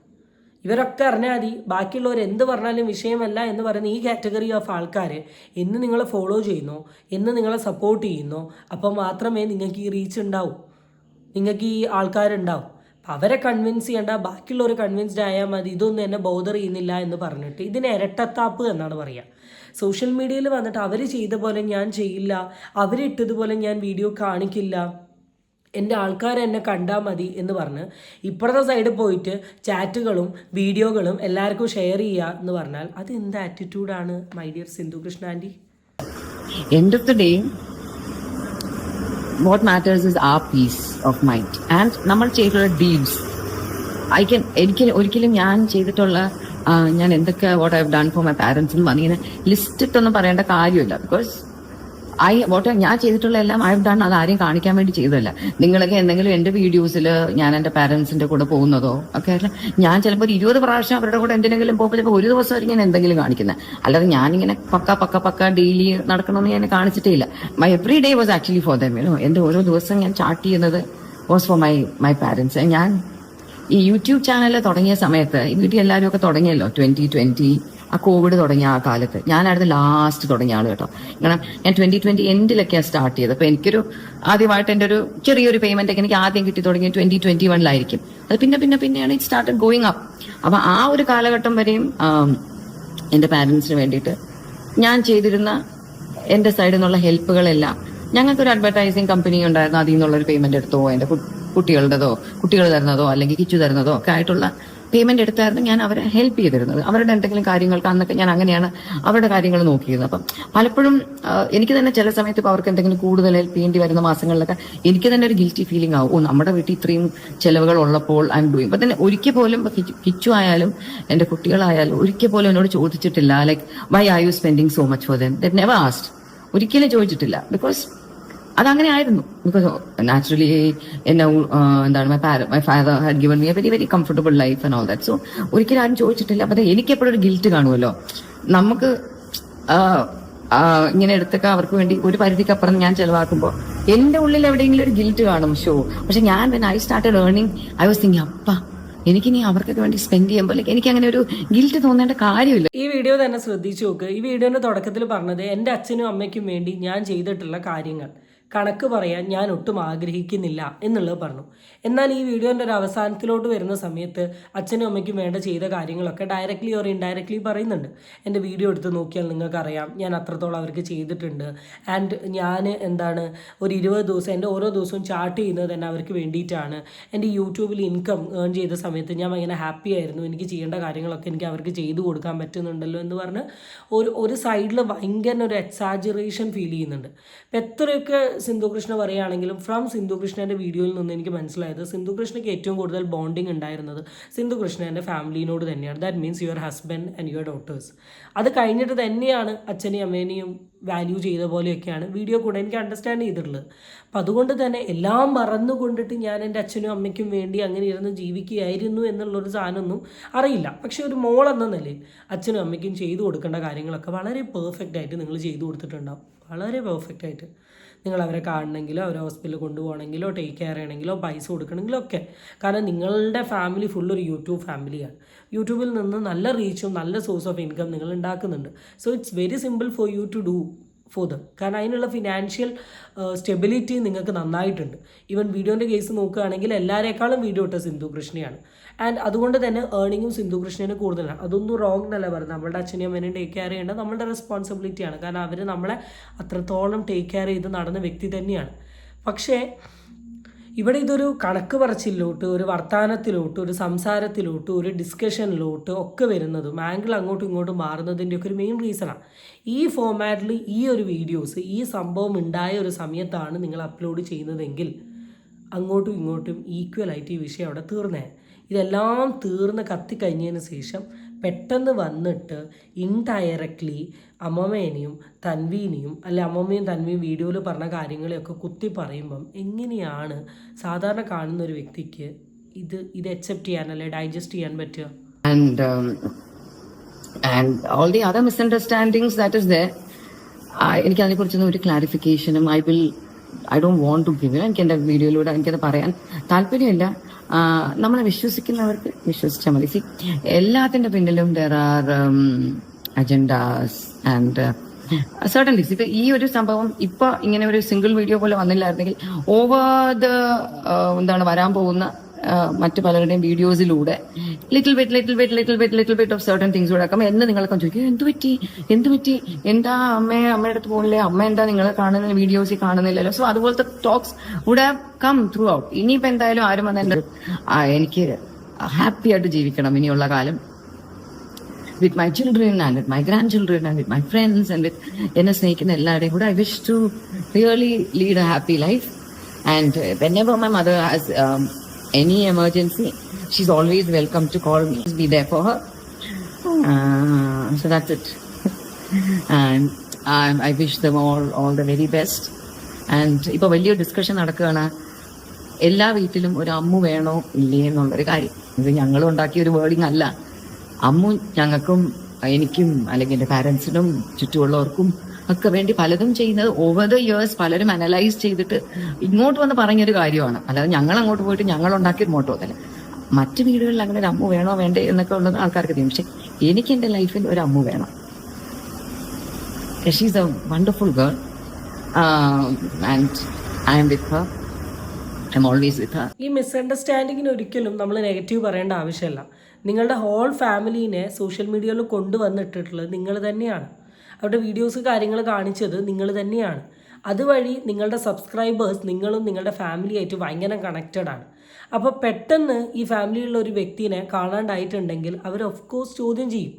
ഇവരൊക്കെ അറിഞ്ഞാൽ മതി, ബാക്കിയുള്ളവർ എന്ത് പറഞ്ഞാലും വിഷയമല്ല എന്ന് പറയുന്ന ഈ കാറ്റഗറി ഓഫ് ആൾക്കാർ എന്ന് നിങ്ങളെ ഫോളോ ചെയ്യുന്നോ, എന്ന് നിങ്ങളെ സപ്പോർട്ട് ചെയ്യുന്നോ, അപ്പം മാത്രമേ നിങ്ങൾക്ക് ഈ റീച്ച് ഉണ്ടാവൂ, നിങ്ങൾക്ക് ഈ ആൾക്കാരുണ്ടാവും. അപ്പം അവരെ കൺവിൻസ് ചെയ്യേണ്ട, ബാക്കിയുള്ളവർ കൺവിൻസ്ഡ് ആയാൽ മതി, ഇതൊന്നും എന്നെ ബോദർ ചെയ്യുന്നില്ല എന്ന് പറഞ്ഞിട്ട് ഇതിനെ ഇരട്ടത്താപ്പ് എന്നാണ് പറയുക. സോഷ്യൽ മീഡിയയിൽ വന്നിട്ട് അവർ ചെയ്ത പോലെ ഞാൻ ചെയ്യില്ല, അവരിട്ടതുപോലെ ഞാൻ വീഡിയോ കാണിക്കില്ല, എൻ്റെ ആൾക്കാർ എന്നെ കണ്ടാൽ മതി എന്ന് പറഞ്ഞ് ഇപ്പുറത്തെ സൈഡിൽ പോയിട്ട് ചാറ്റുകളും വീഡിയോകളും എല്ലാവർക്കും ഷെയർ ചെയ്യുക എന്ന് പറഞ്ഞാൽ അത് എന്ത് ആറ്റിറ്റ്യൂഡാണ് my dear Sindhu Krishna aunty? End of the day, what matters is our peace of mind and നമ്മൾ ചെയ്തിട്ടുള്ള deeds. ഒരിക്കലും ഞാൻ ചെയ്തിട്ടുള്ള ഞാൻ എന്തൊക്കെ what I have done for my parents എന്ന് പറഞ്ഞിങ്ങനെ ലിസ്റ്റ് ഇട്ടൊന്നും പറയേണ്ട കാര്യമില്ല. ബിക്കോസ് ഞാൻ ചെയ്തിട്ടുള്ള എല്ലാം ഐ ഹവ് ഡൺ, അത് ആരെയും കാണിക്കാൻ വേണ്ടി ചെയ്തതല്ല. നിങ്ങളൊക്കെ എന്തെങ്കിലും എന്റെ വീഡിയോസിൽ ഞാൻ എന്റെ പാരന്റ്സിന്റെ കൂടെ പോകുന്നതോ ഒക്കെ അല്ല, ഞാൻ ചിലപ്പോൾ 20 പ്രാവശ്യം അവരുടെ കൂടെ എന്തിനെങ്കിലും പോകുമ്പോൾ ചിലപ്പോൾ ഒരു ദിവസമായിരിക്കും ഞാൻ എന്തെങ്കിലും കാണിക്കുന്നത്. അല്ലാതെ ഞാനിങ്ങനെ പക്ക ഡെയിലി നടക്കണമെന്ന് ഞാൻ കാണിച്ചിട്ടേ ഇല്ല. My every day was actually for them. എന്റെ ഓരോ ദിവസം ഞാൻ ചാർട്ട് ചെയ്യുന്നത് വാസ് ഫോർ മൈ പാരന്റ്സ്. ഞാൻ ഈ യൂട്യൂബ് ചാനൽ തുടങ്ങിയ സമയത്ത് ഈ വീട്ടിൽ എല്ലാവരും ഒക്കെ തുടങ്ങിയല്ലോ 2020 ആ കോവിഡ് തുടങ്ങിയ ആ കാലത്ത്. ഞാനായിരുന്നു ലാസ്റ്റ് തുടങ്ങിയ ആള് കേട്ടോ. കാരണം ഞാൻ 2020 എൻഡിലൊക്കെയാണ് സ്റ്റാർട്ട് ചെയ്തത്. അപ്പൊ എനിക്കൊരു ആദ്യമായിട്ട് എൻ്റെ ഒരു ചെറിയൊരു പേയ്മെന്റ് ഒക്കെ എനിക്ക് ആദ്യം കിട്ടി തുടങ്ങിയ 2021 അത് പിന്നെയാണ് ഇറ്റ് സ്റ്റാർട്ടഡ് ഗോയിങ് അപ്പ്. അപ്പൊ ആ ഒരു കാലഘട്ടം വരെയും എന്റെ പാരന്റ്സിന് വേണ്ടിയിട്ട് ഞാൻ ചെയ്തിരുന്ന എന്റെ സൈഡിൽ നിന്നുള്ള ഹെൽപ്പുകളെല്ലാം, ഞങ്ങൾക്കൊരു അഡ്വർടൈസിങ് കമ്പനി ഉണ്ടായിരുന്നു, അതിൽ നിന്നുള്ള ഒരു പേയ്മെന്റ് എടുത്തോ, എന്റെ കുട്ടികൾ തരുന്നതോ അല്ലെങ്കിൽ കിച്ചു തരുന്നതോ ഒക്കെ ആയിട്ടുള്ള പേയ്മെന്റ് എടുത്തായിരുന്നു ഞാൻ അവരെ ഹെൽപ്പ് ചെയ്തിരുന്നത്. അവരുടെ എന്തെങ്കിലും കാര്യങ്ങൾക്ക് അന്നൊക്കെ ഞാൻ അങ്ങനെയാണ് അവരുടെ കാര്യങ്ങൾ നോക്കിയിരുന്നത്. അപ്പം പലപ്പോഴും എനിക്ക് തന്നെ ചില സമയത്ത് ഇപ്പോൾ അവർക്ക് എന്തെങ്കിലും കൂടുതൽ ഹെൽപ്പ് ചെയ്യേണ്ടി വരുന്ന മാസങ്ങളിലൊക്കെ എനിക്ക് തന്നെ ഒരു ഗിൽറ്റി ഫീലിംഗ് ആവും. നമ്മുടെ വീട്ടിൽ ഇത്രയും ചെലവുകൾ ഉള്ളപ്പോൾ ഐ എം ഡൂയിങ്. അപ്പൊ തന്നെ ഒരിക്കൽ പോലും കിച്ചു ആയാലും എന്റെ കുട്ടികളായാലും ഒരിക്കൽ പോലും എന്നോട് ചോദിച്ചിട്ടില്ല like why are you spending so much for them. That never asked. ഒരിക്കലും ചോദിച്ചിട്ടില്ല. ബിക്കോസ് അതങ്ങനെ ആയിരുന്നു. Because naturally my father had given me A very very comfortable life and all that. So ഒരിക്കലും ആരും ചോദിച്ചിട്ടില്ല. അപ്പൊ എനിക്ക് എപ്പോഴും ഒരു ഗിൽറ്റ് കാണുമല്ലോ. നമുക്ക് ഇങ്ങനെ എടുത്തൊക്കെ അവർക്ക് വേണ്ടി ഒരു പരിധിക്കപ്പുറം ഞാൻ ചെലവാക്കുമ്പോൾ എന്റെ ഉള്ളിൽ എവിടെയെങ്കിലും ഒരു ഗിൽറ്റ് കാണും. പക്ഷെ ഞാൻ I started earning I was thinking എനിക്കിനി അവർക്കൊക്കെ വേണ്ടി സ്പെൻഡ് ചെയ്യുമ്പോൾ എനിക്ക് അങ്ങനെ ഒരു ഗിൽറ്റ് തോന്നേണ്ട കാര്യമില്ല. ഈ വീഡിയോ തന്നെ ശ്രദ്ധിച്ചു നോക്ക്. ഈ വീഡിയോന്റെ തുടക്കത്തിൽ പറഞ്ഞത് എൻ്റെ അച്ഛനും അമ്മയ്ക്കും വേണ്ടി ഞാൻ ചെയ്തിട്ടുള്ള കാര്യങ്ങൾ. കണക്ക് പറയാൻ ഞാൻ ഒട്ടും ആഗ്രഹിക്കുന്നില്ല എന്നുള്ളത് പറഞ്ഞു. എന്നാൽ ഈ വീഡിയോൻ്റെ ഒരു അവസാനത്തിലോട്ട് വരുന്ന സമയത്ത് അച്ഛനും അമ്മയ്ക്കും വേണ്ട ചെയ്ത കാര്യങ്ങളൊക്കെ ഡയറക്റ്റ്ലി ഓർ ഇൻഡയറക്റ്റ്ലി പറയുന്നുണ്ട്. എൻ്റെ വീഡിയോ എടുത്ത് നോക്കിയാൽ നിങ്ങൾക്കറിയാം ഞാൻ അത്രത്തോളം അവർക്ക് ചെയ്തിട്ടുണ്ട്. ആൻഡ് ഞാൻ ഒരു 20 ദിവസം എൻ്റെ ഓരോ ദിവസവും ചാർട്ട് ചെയ്യുന്നത് തന്നെ അവർക്ക് വേണ്ടിയിട്ടാണ്. എൻ്റെ യൂട്യൂബിൽ ഇൻകം ഏൺ ചെയ്ത സമയത്ത് ഞാൻ ഭയങ്കര ഹാപ്പി ആയിരുന്നു. എനിക്ക് ചെയ്യേണ്ട കാര്യങ്ങളൊക്കെ എനിക്ക് അവർക്ക് ചെയ്തു കൊടുക്കാൻ പറ്റുന്നുണ്ടല്ലോ എന്ന് പറഞ്ഞ് ഒരു സൈഡിൽ ഭയങ്കര ഒരു എക്സാജറേഷൻ ഫീൽ ചെയ്യുന്നുണ്ട്. അപ്പം എത്രയൊക്കെ സിന്ധു കൃഷ്ണ പറയുകയാണെങ്കിലും ഫ്രം സിന്ധു കൃഷ്ണൻ്റെ വീഡിയോയിൽ നിന്ന് എനിക്ക് മനസ്സിലായത് സിന്ധു കൃഷ്ണയ്ക്ക് ഏറ്റവും കൂടുതൽ ബോണ്ടിങ് ഉണ്ടായിരുന്നത് സിന്ധു കൃഷ്ണൻ്റെ ഫാമിലിനോട് തന്നെയാണ്. That means your husband and your daughters. അത് കഴിഞ്ഞിട്ട് തന്നെയാണ് അച്ഛനെയും അമ്മേനെയും വാല്യൂ ചെയ്ത പോലെയൊക്കെയാണ് വീഡിയോ കൂടെ എനിക്ക് അണ്ടർസ്റ്റാൻഡ് ചെയ്തിട്ടുള്ളത്. അപ്പം അതുകൊണ്ട് തന്നെ എല്ലാം മറന്നുകൊണ്ടിട്ട് ഞാൻ എൻ്റെ അച്ഛനും അമ്മയ്ക്കും വേണ്ടി അങ്ങനെ ഇരുന്ന് ജീവിക്കുകയായിരുന്നു എന്നുള്ളൊരു സാധനമൊന്നും അറിയില്ല. പക്ഷേ ഒരു മോൾ എന്ന നിലയിൽ അച്ഛനും അമ്മയ്ക്കും ചെയ്തു കൊടുക്കേണ്ട കാര്യങ്ങളൊക്കെ വളരെ പെർഫെക്റ്റ് ആയിട്ട് നിങ്ങൾ ചെയ്തു കൊടുത്തിട്ടുണ്ടാവും. വളരെ പെർഫെക്റ്റ് ആയിട്ട് നിങ്ങൾ അവരെ കാണണമെങ്കിലോ അവരെ ഹോസ്പിറ്റലിൽ കൊണ്ടുപോകണമെങ്കിലോ ടേക്ക് കെയർ ചെയ്യണമെങ്കിലോ പൈസ കൊടുക്കണമെങ്കിലോ ഒക്കെ. കാരണം നിങ്ങളുടെ ഫാമിലി ഫുൾ ഒരു യൂട്യൂബ് ഫാമിലിയാണ്. യൂട്യൂബിൽ നിന്ന് നല്ല റീച്ചും നല്ല സോഴ്സ് ഓഫ് ഇൻകം നിങ്ങൾ ഉണ്ടാക്കുന്നുണ്ട്. So it's very simple for you to do for them. കാരണം അതിനുള്ള ഫിനാൻഷ്യൽ സ്റ്റെബിലിറ്റി നിങ്ങൾക്ക് നന്നായിട്ടുണ്ട്. ഈവൻ വീഡിയോൻ്റെ കേസ് നോക്കുകയാണെങ്കിൽ എല്ലാവരേക്കാളും വീഡിയോ ഇട്ട സിന്ധു കൃഷ്ണയാണ്. ആൻഡ് അതുകൊണ്ട് തന്നെ ഏർണിങ്ങും സിന്ധു കൃഷ്ണന് കൂടുതലാണ്. അതൊന്നും റോങ് എന്നല്ല പറയുന്നത്. നമ്മുടെ അച്ഛനെയും അമ്മേനെയും ടേക്ക് കെയർ ചെയ്യേണ്ടത് നമ്മുടെ റെസ്പോൺസിബിലിറ്റിയാണ്. കാരണം അവർ നമ്മളെ അത്രത്തോളം ടേക്ക് കെയർ ചെയ്ത് നടന്ന വ്യക്തി തന്നെയാണ്. പക്ഷേ ഇവിടെ ഇതൊരു കണക്ക് പറച്ചിലോട്ട്, ഒരു വർത്തമാനത്തിലോട്ട്, ഒരു സംസാരത്തിലോട്ട്, ഒരു ഡിസ്കഷനിലോട്ട് ഒക്കെ വരുന്നതും ആംഗിൾ അങ്ങോട്ടും ഇങ്ങോട്ടും മാറുന്നതിൻ്റെയൊക്കെ ഒരു മെയിൻ റീസണാണ്. ഈ ഫോമാറ്റിൽ ഈ ഒരു വീഡിയോസ് ഈ സംഭവം ഉണ്ടായ ഒരു സമയത്താണ് നിങ്ങൾ അപ്ലോഡ് ചെയ്യുന്നതെങ്കിൽ അങ്ങോട്ടും ഇങ്ങോട്ടും ഈക്വലായിട്ട് ഈ വിഷയം അവിടെ തീർന്നേ. ഇതെല്ലാം തീർന്ന് കത്തിക്കഴിഞ്ഞതിന് ശേഷം പെട്ടെന്ന് വന്നിട്ട് ഇൻഡയറക്റ്റ്ലി അമ്മമ്മേനെയും തൻവീനെയും അമ്മമ്മയും തൻവിയും വീഡിയോയിൽ പറഞ്ഞ കാര്യങ്ങളെയൊക്കെ കുത്തി പറയുമ്പം എങ്ങനെയാണ് സാധാരണ കാണുന്ന ഒരു വ്യക്തിക്ക് ഇത് അക്സെപ്റ്റ് ചെയ്യാൻ അല്ലെ ഡൈജസ്റ്റ് ചെയ്യാൻ പറ്റുക? And all the other misunderstandings that is there, എനിക്ക് അതിനെക്കുറിച്ചൊന്നും ഒരു ക്ലാരിഫിക്കേഷനും I don't want to give. എനിക്ക് എൻ്റെ വീഡിയോയിലൂടെ എനിക്കത് പറയാൻ താല്പര്യമില്ല. നമ്മളെ വിശ്വസിക്കുന്നവർക്ക് വിശ്വസിച്ചാൽ മതി. എല്ലാത്തിൻ്റെ പിന്നിലും there are agendas and certain things. ഇപ്പൊ ഈ ഒരു സംഭവം ഇപ്പൊ ഇങ്ങനെ ഒരു സിംഗിൾ വീഡിയോ പോലെ വന്നില്ലായിരുന്നെങ്കിൽ വരാൻ പോകുന്ന മറ്റു പലരുടെയും വീഡിയോസിലൂടെ little bit of certain things കൂടെ എന്ന് നിങ്ങളൊക്കെ ചോദിക്കും എന്ത് പറ്റി എന്താ അമ്മയുടെ അടുത്ത് പോകില്ലേ, അമ്മ എന്താ നിങ്ങളെ കാണുന്ന വീഡിയോസിൽ കാണുന്നില്ലല്ലോ. സോ അതുപോലത്തെ talks would have come through out. ഇനിയിപ്പോ എന്തായാലും ആരും വന്ന് എനിക്ക് ഹാപ്പി ആയിട്ട് ജീവിക്കണം ഇനിയുള്ള കാലം with my children and with my grandchildren and with my friends and with എന്നെ സ്നേഹിക്കുന്ന എല്ലാവരുടെയും കൂടെ. I wish to really lead a happy life, and whenever my mother has any emergency, she's always welcome to call me, be there for her. So that's it. And I wish them all the very best. And ഇപ്പൊ വലിയൊരു discussion നടക്കുകയാണ്, എല്ലാ വീട്ടിലും ഒരു അമ്മു വേണോ ഇല്ലേ എന്നുള്ളൊരു കാര്യം. ഇത് ഞങ്ങളും ഉണ്ടാക്കിയ ഒരു വേർഡിങ് അല്ല. അമ്മു ഞങ്ങൾക്കും എനിക്കും അല്ലെങ്കിൽ എൻ്റെ പാരൻസിനും ചുറ്റുമുള്ളവർക്കും ഒക്കെ വേണ്ടി പലതും ചെയ്യുന്നത് ഓവർ ദ ഇയേഴ്സ് പലരും അനലൈസ് ചെയ്തിട്ട് ഇങ്ങോട്ട് വന്ന് പറഞ്ഞൊരു കാര്യമാണ്. അല്ലാതെ ഞങ്ങൾ അങ്ങോട്ട് പോയിട്ട് ഞങ്ങൾ ഉണ്ടാക്കിയൊരു മോട്ടോ അതല്ല. മറ്റു വീടുകളിൽ അങ്ങനെ ഒരു അമ്മു വേണോ വേണ്ടേ എന്നൊക്കെ ഉള്ളത് ആൾക്കാർക്ക് അറിയാം. പക്ഷെ എനിക്ക് എൻ്റെ ലൈഫിൽ ഒരു അമ്മു വേണം. She's A wonderful girl and I M with Har. I M always with Har. ഈ മിസ്അണ്ടർസ്റ്റാൻഡിങ്ങിന് ഒരിക്കലും നമ്മൾ നെഗറ്റീവ് പറയേണ്ട ആവശ്യമില്ല. നിങ്ങളുടെ ഹോൾ ഫാമിലീനെ സോഷ്യൽ മീഡിയയിൽ കൊണ്ടുവന്നിട്ടുള്ളത് നിങ്ങൾ തന്നെയാണ്. അവരുടെ വീഡിയോസ് കാര്യങ്ങൾ കാണിച്ചത് നിങ്ങൾ തന്നെയാണ്. അതുവഴി നിങ്ങളുടെ സബ്സ്ക്രൈബേഴ്സ് നിങ്ങളും നിങ്ങളുടെ ഫാമിലിയായിട്ട് ഭയങ്കര കണക്റ്റഡ് ആണ്. അപ്പോൾ പെട്ടെന്ന് ഈ ഫാമിലിയിലുള്ള ഒരു വ്യക്തിനെ കാണാണ്ടായിട്ടുണ്ടെങ്കിൽ അവർ ഓഫ് കോഴ്സ് ചോദ്യം ചെയ്യും.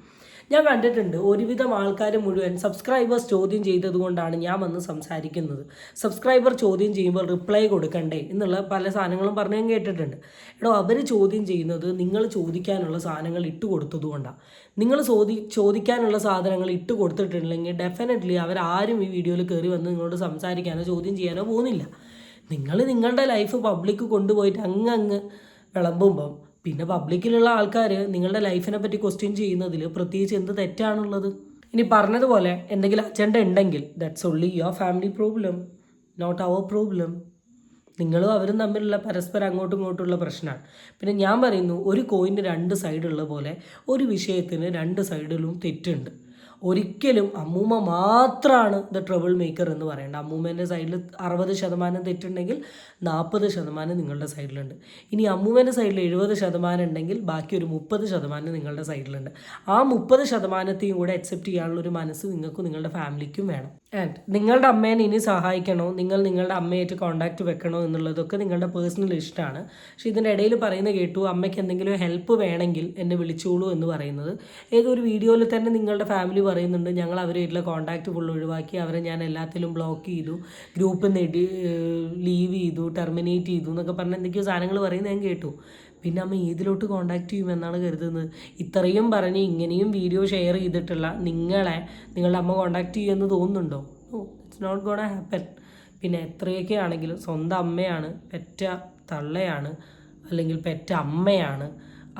ഞാൻ കണ്ടിട്ടുണ്ട് ഒരുവിധം ആൾക്കാർ മുഴുവൻ സബ്സ്ക്രൈബേഴ്സ് ചോദ്യം ചെയ്തതുകൊണ്ടാണ് ഞാൻ വന്ന് സംസാരിക്കുന്നത്, സബ്സ്ക്രൈബർ ചോദ്യം ചെയ്യുമ്പോൾ റിപ്ലൈ കൊടുക്കണ്ടേ എന്നുള്ള പല സാധനങ്ങളും പറഞ്ഞു ഞാൻ കേട്ടിട്ടുണ്ട്. അവർ ചോദ്യം ചെയ്യുന്നത് നിങ്ങൾ ചോദിക്കാനുള്ള സാധനങ്ങൾ ഇട്ട് കൊടുത്തതുകൊണ്ടാണ്. നിങ്ങൾ ചോദിക്കാനുള്ള സാധനങ്ങൾ ഇട്ട് കൊടുത്തിട്ടുണ്ടെങ്കിൽ ഡെഫിനറ്റ്ലി അവരാരും ഈ വീഡിയോയിൽ കയറി വന്ന് നിങ്ങളോട് സംസാരിക്കാനോ ചോദ്യം ചെയ്യാനോ പോകുന്നില്ല. നിങ്ങളുടെ ലൈഫ് പബ്ലിക്ക് കൊണ്ടുപോയിട്ട് അങ്ങ് വിളമ്പുമ്പം പിന്നെ പബ്ലിക്കിലുള്ള ആൾക്കാർ നിങ്ങളുടെ ലൈഫിനെ പറ്റി ക്വസ്റ്റ്യൻ ചെയ്യുന്നതിൽ പ്രത്യേകിച്ച് എന്ത് തെറ്റാണുള്ളത്? ഇനി പറഞ്ഞതുപോലെ എന്തെങ്കിലും അജണ്ട ഉണ്ടെങ്കിൽ that's only your family problem, not our problem. നിങ്ങളും അവരും തമ്മിലുള്ള പരസ്പരം അങ്ങോട്ടും ഇങ്ങോട്ടുള്ള പ്രശ്നമാണ്. പിന്നെ ഞാൻ പറയുന്നു, ഒരു കോയിന് രണ്ട് സൈഡുള്ള പോലെ ഒരു വിഷയത്തിന് രണ്ട് സൈഡിലും തെറ്റുണ്ട്. ഒരിക്കലും അമ്മൂമ്മ മാത്രമാണ് ദ ട്രബിൾ മേക്കർ എന്ന് പറയേണ്ട. അമ്മൂമ്മേൻ്റെ സൈഡിൽ 60% തെറ്റുണ്ടെങ്കിൽ 40% നിങ്ങളുടെ സൈഡിലുണ്ട്. ഇനി അമ്മൂമ്മേൻ്റെ സൈഡിൽ 70% ഉണ്ടെങ്കിൽ ബാക്കി ഒരു 30% നിങ്ങളുടെ സൈഡിലുണ്ട്. ആ 30%ത്തെയും കൂടെ അക്സെപ്റ്റ് ചെയ്യാനുള്ള ഒരു മനസ്സ് നിങ്ങൾക്കും നിങ്ങളുടെ ഫാമിലിക്കും വേണം. ആൻഡ് നിങ്ങളുടെ അമ്മേനെ ഇനി സഹായിക്കണോ, നിങ്ങൾ നിങ്ങളുടെ അമ്മയായിട്ട് കോൺടാക്റ്റ് വെക്കണോ എന്നുള്ളതൊക്കെ നിങ്ങളുടെ പേഴ്സണൽ ഇഷ്ടമാണ്. പക്ഷേ ഇതിൻ്റെ ഇടയിൽ പറയുന്നത് കേട്ടു, അമ്മയ്ക്ക് എന്തെങ്കിലും ഹെൽപ്പ് വേണമെങ്കിൽ എന്നെ വിളിച്ചോളൂ എന്ന് പറയുന്നത്. ഏതൊരു വീഡിയോയിൽ തന്നെ നിങ്ങളുടെ ഫാമിലി പറയുന്നുണ്ട്, ഞങ്ങൾ അവരുമായിട്ടുള്ള കോൺടാക്റ്റ് ഫുൾ ഒഴിവാക്കി, അവരെ ഞാൻ എല്ലാത്തിലും ബ്ലോക്ക് ചെയ്തു, ഗ്രൂപ്പിൽ നിന്ന് ലീവ് ചെയ്തു, ടെർമിനേറ്റ് ചെയ്തു എന്നൊക്കെ പറഞ്ഞ് എന്തൊക്കെയോ സാധനങ്ങൾ പറയുന്നത് ഞാൻ കേട്ടു. പിന്നെ അമ്മ ഏതിലോട്ട് കോൺടാക്റ്റ് ചെയ്യുമെന്നാണ് കരുതുന്നത്? ഇത്രയും പറഞ്ഞ് ഇങ്ങനെയും വീഡിയോ ഷെയർ ചെയ്തിട്ടുള്ള നിങ്ങളുടെ അമ്മ കോൺടാക്റ്റ് ചെയ്യുമെന്ന് തോന്നുന്നുണ്ടോ? ഓ, ഇറ്റ്സ് നോട്ട് ഗോണ ഹാപ്പൻ. പിന്നെ എത്രയൊക്കെ ആണെങ്കിലും സ്വന്തം അമ്മയാണ്, പെറ്റ തള്ളയാണ്, അല്ലെങ്കിൽ പെറ്റ അമ്മയാണ്.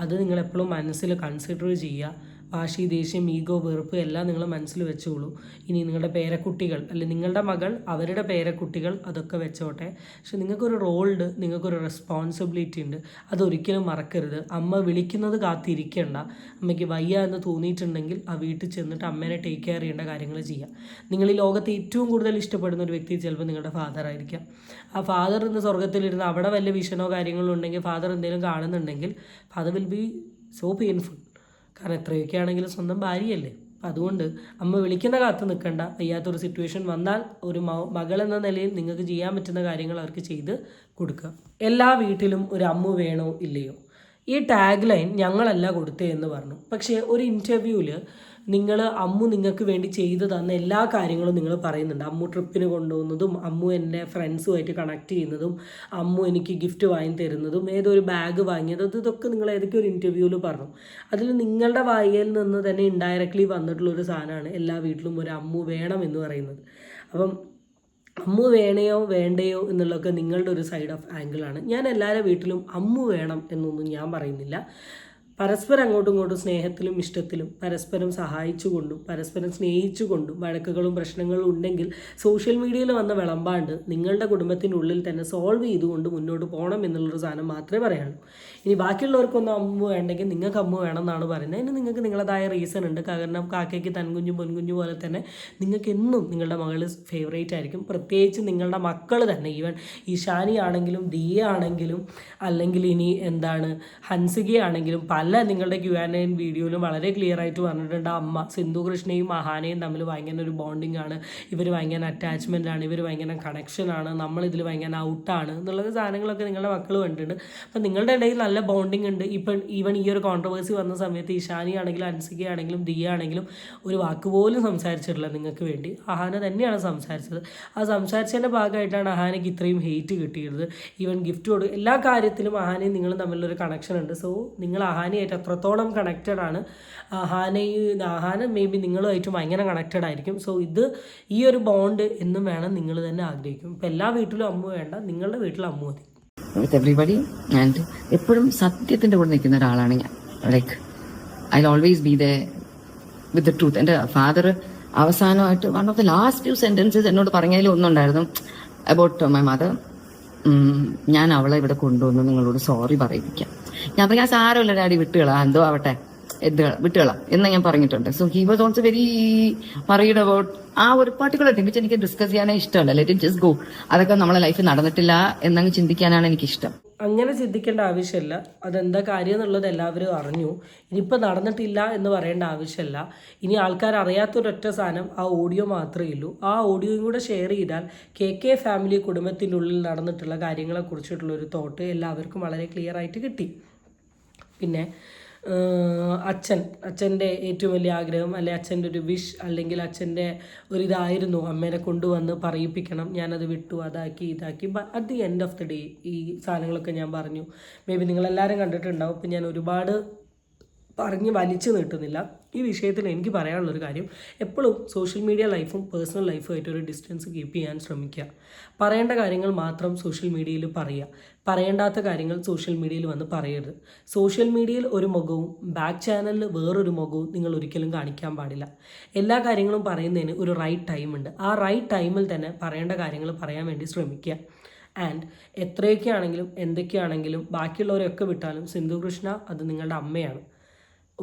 അത് നിങ്ങളെപ്പോഴും മനസ്സിൽ കൺസിഡർ ചെയ്യുക. വാശി, ദേഷ്യം, ഈഗോ, വെറുപ്പ് എല്ലാം നിങ്ങൾ മനസ്സിൽ വെച്ചോളൂ. ഇനി നിങ്ങളുടെ പേരക്കുട്ടികൾ അല്ലെങ്കിൽ നിങ്ങളുടെ മകൾ, അവരുടെ പേരക്കുട്ടികൾ അതൊക്കെ വെച്ചോട്ടെ. പക്ഷെ നിങ്ങൾക്കൊരു റോളുണ്ട്, നിങ്ങൾക്കൊരു റെസ്പോൺസിബിലിറ്റി ഉണ്ട്. അതൊരിക്കലും മറക്കരുത്. അമ്മ വിളിക്കുന്നത് കാത്തിരിക്കേണ്ട. അമ്മയ്ക്ക് വയ്യ എന്ന് തോന്നിയിട്ടുണ്ടെങ്കിൽ ആ വീട്ടിൽ ചെന്നിട്ട് അമ്മേനെ ടേക്ക് കെയർ ചെയ്യേണ്ട കാര്യങ്ങൾ ചെയ്യാം. നിങ്ങൾ ഈ ലോകത്ത് ഏറ്റവും കൂടുതൽ ഇഷ്ടപ്പെടുന്ന ഒരു വ്യക്തി ചിലപ്പോൾ നിങ്ങളുടെ ഫാദർ ആയിരിക്കാം. ആ ഫാദർ ഇന്ന് സ്വർഗത്തിലിരുന്ന് അവിടെ വല്ല വിഷനോ കാര്യങ്ങളോ ഉണ്ടെങ്കിൽ, ഫാദർ എന്തെങ്കിലും കാണുന്നുണ്ടെങ്കിൽ father will be so painful. കാരണം എത്രയൊക്കെ ആണെങ്കിലും സ്വന്തം ഭാര്യയല്ലേ. അപ്പം അതുകൊണ്ട് അമ്മ വിളിക്കുന്ന കാത്ത് നിൽക്കണ്ട. വയ്യാത്തൊരു സിറ്റുവേഷൻ വന്നാൽ ഒരു മകൾ എന്ന നിലയിൽ നിങ്ങൾക്ക് ചെയ്യാൻ പറ്റുന്ന കാര്യങ്ങൾ അവർക്ക് ചെയ്ത് കൊടുക്കുക. എല്ലാ വീട്ടിലും ഒരു അമ്മ വേണോ ഇല്ലയോ? ഈ ടാഗ് ലൈൻ ഞങ്ങളല്ല കൊടുത്തേ എന്ന് പറഞ്ഞു. പക്ഷേ ഒരു ഇൻ്റർവ്യൂവിൽ അമ്മു നിങ്ങൾക്ക് വേണ്ടി ചെയ്തു തന്ന എല്ലാ കാര്യങ്ങളും നിങ്ങൾ പറയുന്നുണ്ട്. അമ്മു ട്രിപ്പിന് കൊണ്ടുപോകുന്നതും, അമ്മു എൻ്റെ ഫ്രണ്ട്സുമായിട്ട് കണക്ട് ചെയ്യുന്നതും, അമ്മു എനിക്ക് ഗിഫ്റ്റ് വാങ്ങി തരുന്നതും, ഏതൊരു ബാഗ് വാങ്ങിയതും, ഇതൊക്കെ നിങ്ങൾ ഏതൊക്കെ ഒരു ഇൻ്റർവ്യൂവിൽ പറഞ്ഞു. അതിൽ നിങ്ങളുടെ വായിൽ നിന്ന് തന്നെ ഇൻഡയറക്ട്ലി വന്നിട്ടുള്ളൊരു സാധനമാണ് എല്ലാ വീട്ടിലും ഒരു അമ്മു വേണം എന്ന് പറയുന്നത്. അപ്പം അമ്മു വേണയോ വേണ്ടയോ എന്നുള്ളതൊക്കെ നിങ്ങളുടെ ഒരു സൈഡ് ഓഫ് ആംഗിളാണ്. ഞാൻ എല്ലാവരുടെ വീട്ടിലും അമ്മു വേണം എന്നൊന്നും ഞാൻ പറയുന്നില്ല. പരസ്പരം അങ്ങോട്ടും ഇങ്ങോട്ടും സ്നേഹത്തിലും ഇഷ്ടത്തിലും പരസ്പരം സഹായിച്ചുകൊണ്ടും പരസ്പരം സ്നേഹിച്ചുകൊണ്ടും വഴക്കുകളും പ്രശ്നങ്ങളും ഉണ്ടെങ്കിൽ സോഷ്യൽ മീഡിയയിൽ വന്ന വിളമ്പാണ്ട് നിങ്ങളുടെ കുടുംബത്തിനുള്ളിൽ തന്നെ സോൾവ് ചെയ്തുകൊണ്ട് മുന്നോട്ട് പോകണം എന്നുള്ളൊരു സാധനം മാത്രമേ പറയാനുള്ളൂ. ഇനി ബാക്കിയുള്ളവർക്കൊന്നും അമ്മ വേണ്ടെങ്കിൽ നിങ്ങൾക്ക് അമ്മ വേണം എന്നാണ് പറയുന്നത്. അതിന് നിങ്ങൾക്ക് നിങ്ങളതായ റീസൺ ഉണ്ട്. കാരണം കാക്കയ്ക്ക് തൻകുഞ്ഞു പൊൻകുഞ്ഞു പോലെ തന്നെ നിങ്ങൾക്ക് എന്നും നിങ്ങളുടെ മകൾ ഫേവറേറ്റ് ആയിരിക്കും. പ്രത്യേകിച്ച് നിങ്ങളുടെ മക്കൾ തന്നെ, ഈവൻ ഈശാനി ആണെങ്കിലും ദിയ ആണെങ്കിലും അല്ലെങ്കിൽ ഇനി ഹൻസികയാണെങ്കിലും പല നിങ്ങളുടെ Q&A വീഡിയോയിലും വളരെ ക്ലിയർ ആയിട്ട് പറഞ്ഞിട്ടുണ്ട്, അമ്മ സിന്ധു കൃഷ്ണയും അഹാനയും തമ്മിൽ ഭയങ്കര ഒരു ബോണ്ടിങ് ആണ്, ഇവർ ഭയങ്കര അറ്റാച്ച്മെൻ്റ് ആണ്, ഇവർ ഭയങ്കര കണക്ഷനാണ്, നമ്മളിതിൽ ഭയങ്കര ഔട്ടാണ് എന്നുള്ള സാധനങ്ങളൊക്കെ നിങ്ങളുടെ മക്കൾ കണ്ടിട്ടുണ്ട്. അപ്പം നിങ്ങളുടെ ഇടയിൽ നല്ല ബോണ്ടിങ് ഉണ്ട്. ഇപ്പം ഈവൻ ഈ ഒരു കോൺട്രവേഴ്സി വന്ന സമയത്ത് ഈശാനി ആണെങ്കിലും ഹൻസികയാണെങ്കിലും ദിയ ആണെങ്കിലും ഒരു വാക്ക് പോലും സംസാരിച്ചിട്ടില്ല നിങ്ങൾക്ക് വേണ്ടി. അഹാന തന്നെയാണ് സംസാരിച്ചത്. ആ സംസാരിച്ചതിൻ്റെ ഭാഗമായിട്ടാണ് അഹാനയ്ക്ക് ഇത്രയും ഹെയ്റ്റ് കിട്ടിയത്. ഈവൻ ഗിഫ്റ്റ് എല്ലാ കാര്യത്തിലും അഹാനയും നിങ്ങളും തമ്മിലൊരു കണക്ഷൻ ഉണ്ട്. സോ നിങ്ങൾ അഹാനയായിട്ട് എത്രത്തോളം കണക്റ്റഡ് ആണ്, അഹാന മേ ബി നിങ്ങളുമായിട്ട് ഭയങ്കര കണക്റ്റഡ് ആയിരിക്കും. സോ ഈ ഒരു ബോണ്ട് എന്നും വേണം നിങ്ങൾ തന്നെ ആഗ്രഹിക്കും. ഇപ്പം എല്ലാ വീട്ടിലും അമ്മ വേണ്ട, നിങ്ങളുടെ വീട്ടിൽ അമ്മ മതി. വിത്ത് എവറിബഡി. ആൻഡ് എപ്പോഴും സത്യത്തിൻ്റെ കൂടെ നിൽക്കുന്ന ഒരാളാണ് ഞാൻ. Like I always be the with the truth. എൻ്റെ ഫാദർ അവസാനമായിട്ട് one of the last few sentences എന്നോട് പറഞ്ഞതിൽ ഒന്നുണ്ടായിരുന്നു അബൌട്ട് മൈ മദർ. ഞാൻ അവളെ ഇവിടെ കൊണ്ടുവന്ന് നിങ്ങളോട് സോറി പറയിപ്പിക്കാം. ഞാൻ പറയാം സാരമില്ല ഡാഡി, വിട്ടുകളാ, എന്തോ ആവട്ടെ, വിട്ടുകളാ എന്ന് ഞാൻ പറഞ്ഞിട്ടുണ്ട്. So he was also very worried about ആ ഒരു പർട്ടിക്കുലർ തിങ് വെച്ച് എനിക്ക് ഡിസ്കസ് ചെയ്യാനേ ഇഷ്ടമല്ല. Let it just go. അതൊക്കെ നമ്മളെ ലൈഫിൽ നടന്നിട്ടില്ല എന്നങ്ങ് ചിന്തിക്കാനാണ് എനിക്കിഷ്ടം. അങ്ങനെ ചിന്തിക്കേണ്ട ആവശ്യമില്ല. അതെന്താ കാര്യം എന്നുള്ളത് എല്ലാവരും അറിഞ്ഞു. ഇനിയിപ്പോൾ നടന്നിട്ടില്ല എന്ന് പറയേണ്ട ആവശ്യമില്ല. ഇനി ആൾക്കാർ അറിയാത്തൊരൊറ്റ സാധനം ആ ഓഡിയോ മാത്രമേ ഉള്ളൂ. ആ ഓഡിയോയും കൂടെ ഷെയർ ചെയ്താൽ കെ ഫാമിലി കുടുംബത്തിൻ്റെ ഉള്ളിൽ നടന്നിട്ടുള്ള കാര്യങ്ങളെക്കുറിച്ചിട്ടുള്ളൊരു തോട്ട് എല്ലാവർക്കും വളരെ ക്ലിയർ ആയിട്ട് കിട്ടി. പിന്നെ അച്ഛൻ്റെ ഏറ്റവും വലിയ ആഗ്രഹം, അല്ലെങ്കിൽ അച്ഛൻ്റെ ഒരു വിഷ്, അല്ലെങ്കിൽ അച്ഛൻ്റെ ഒരിതായിരുന്നു അമ്മേനെ കൊണ്ടുവന്ന് പറയിപ്പിക്കണം, ഞാനത് വിട്ടു, അതാക്കി ഇതാക്കി. At the end of the day ഈ സാധനങ്ങളൊക്കെ ഞാൻ പറഞ്ഞു. മേ ബി നിങ്ങളെല്ലാവരും കണ്ടിട്ടുണ്ടാവും. ഇപ്പം ഞാൻ ഒരുപാട് പറഞ്ഞ് വലിച്ചു നീട്ടുന്നില്ല. ഈ വിഷയത്തിൽ എനിക്ക് പറയാനുള്ളൊരു കാര്യം, എപ്പോഴും സോഷ്യൽ മീഡിയ ലൈഫും പേഴ്സണൽ ലൈഫുമായിട്ട് ഒരു ഡിസ്റ്റൻസ് കീപ്പ് ചെയ്യാൻ ശ്രമിക്കുക. പറയേണ്ട കാര്യങ്ങൾ മാത്രം സോഷ്യൽ മീഡിയയിൽ പറയുക, പറയേണ്ടാത്ത കാര്യങ്ങൾ സോഷ്യൽ മീഡിയയിൽ വന്ന് പറയരുത്. സോഷ്യൽ മീഡിയയിൽ ഒരു മുഖവും ബാക്ക് ചാനലിൽ വേറൊരു മുഖവും നിങ്ങൾ ഒരിക്കലും കാണിക്കാൻ പാടില്ല. എല്ലാ കാര്യങ്ങളും പറയുന്നതിന് ഒരു റൈറ്റ് ടൈമുണ്ട്. ആ റൈറ്റ് ടൈമിൽ തന്നെ പറയേണ്ട കാര്യങ്ങൾ പറയാൻ വേണ്ടി ശ്രമിക്കുക. ആൻഡ് എത്രയൊക്കെ ആണെങ്കിലും എന്തൊക്കെയാണെങ്കിലും ബാക്കിയുള്ളവരെയൊക്കെ വിട്ടാലും സിന്ധു കൃഷ്ണ അത് നിങ്ങളുടെ അമ്മയാണ്.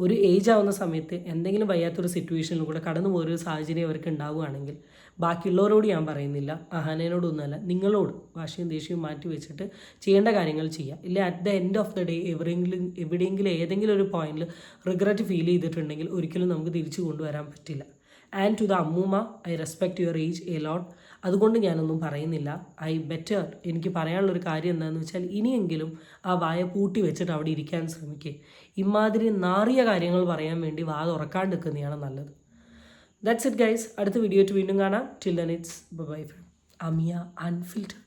ഒരു ഏജ് ആവുന്ന സമയത്ത് എന്തെങ്കിലും വയ്യാത്തൊരു സിറ്റുവേഷനിൽ കൂടെ കടന്നു പോയൊരു സാഹചര്യം അവർക്ക് ഉണ്ടാവുകയാണെങ്കിൽ ബാക്കിയുള്ളവരോട് ഞാൻ പറയുന്നില്ല, അഹാനയോടൊന്നുമല്ല, നിങ്ങളോട് വാശിയും ദേഷ്യവും മാറ്റി വെച്ചിട്ട് ചെയ്യേണ്ട കാര്യങ്ങൾ ചെയ്യുക. ഇല്ല at the end of the day എവിടെയെങ്കിലും ഏതെങ്കിലും ഒരു പോയിന്റിൽ റിഗ്രറ്റ് ഫീൽ ചെയ്തിട്ടുണ്ടെങ്കിൽ ഒരിക്കലും നമുക്ക് തിരിച്ചു കൊണ്ടുവരാൻ പറ്റില്ല. ആൻഡ് ടു ദ അമ്മൂമ്മ, I respect your age a lot. അതുകൊണ്ട് ഞാനൊന്നും പറയുന്നില്ല. എനിക്ക് പറയാനുള്ളൊരു കാര്യം എന്താണെന്ന് വെച്ചാൽ ഇനിയെങ്കിലും ആ വായ പൂട്ടി വെച്ചിട്ട് അവിടെ ഇരിക്കാൻ ശ്രമിക്കുക. ഇമാതിരി നാറിയ കാര്യങ്ങൾ പറയാൻ വേണ്ടി വാ തുറക്കാണ്ട് നിൽക്കുന്നതാണ് നല്ലത്. That's it guys. അടുത്ത വീഡിയോ വീണ്ടും കാണാം. Till then it's bye from Amiya അൺഫിൽറ്റർഡ്.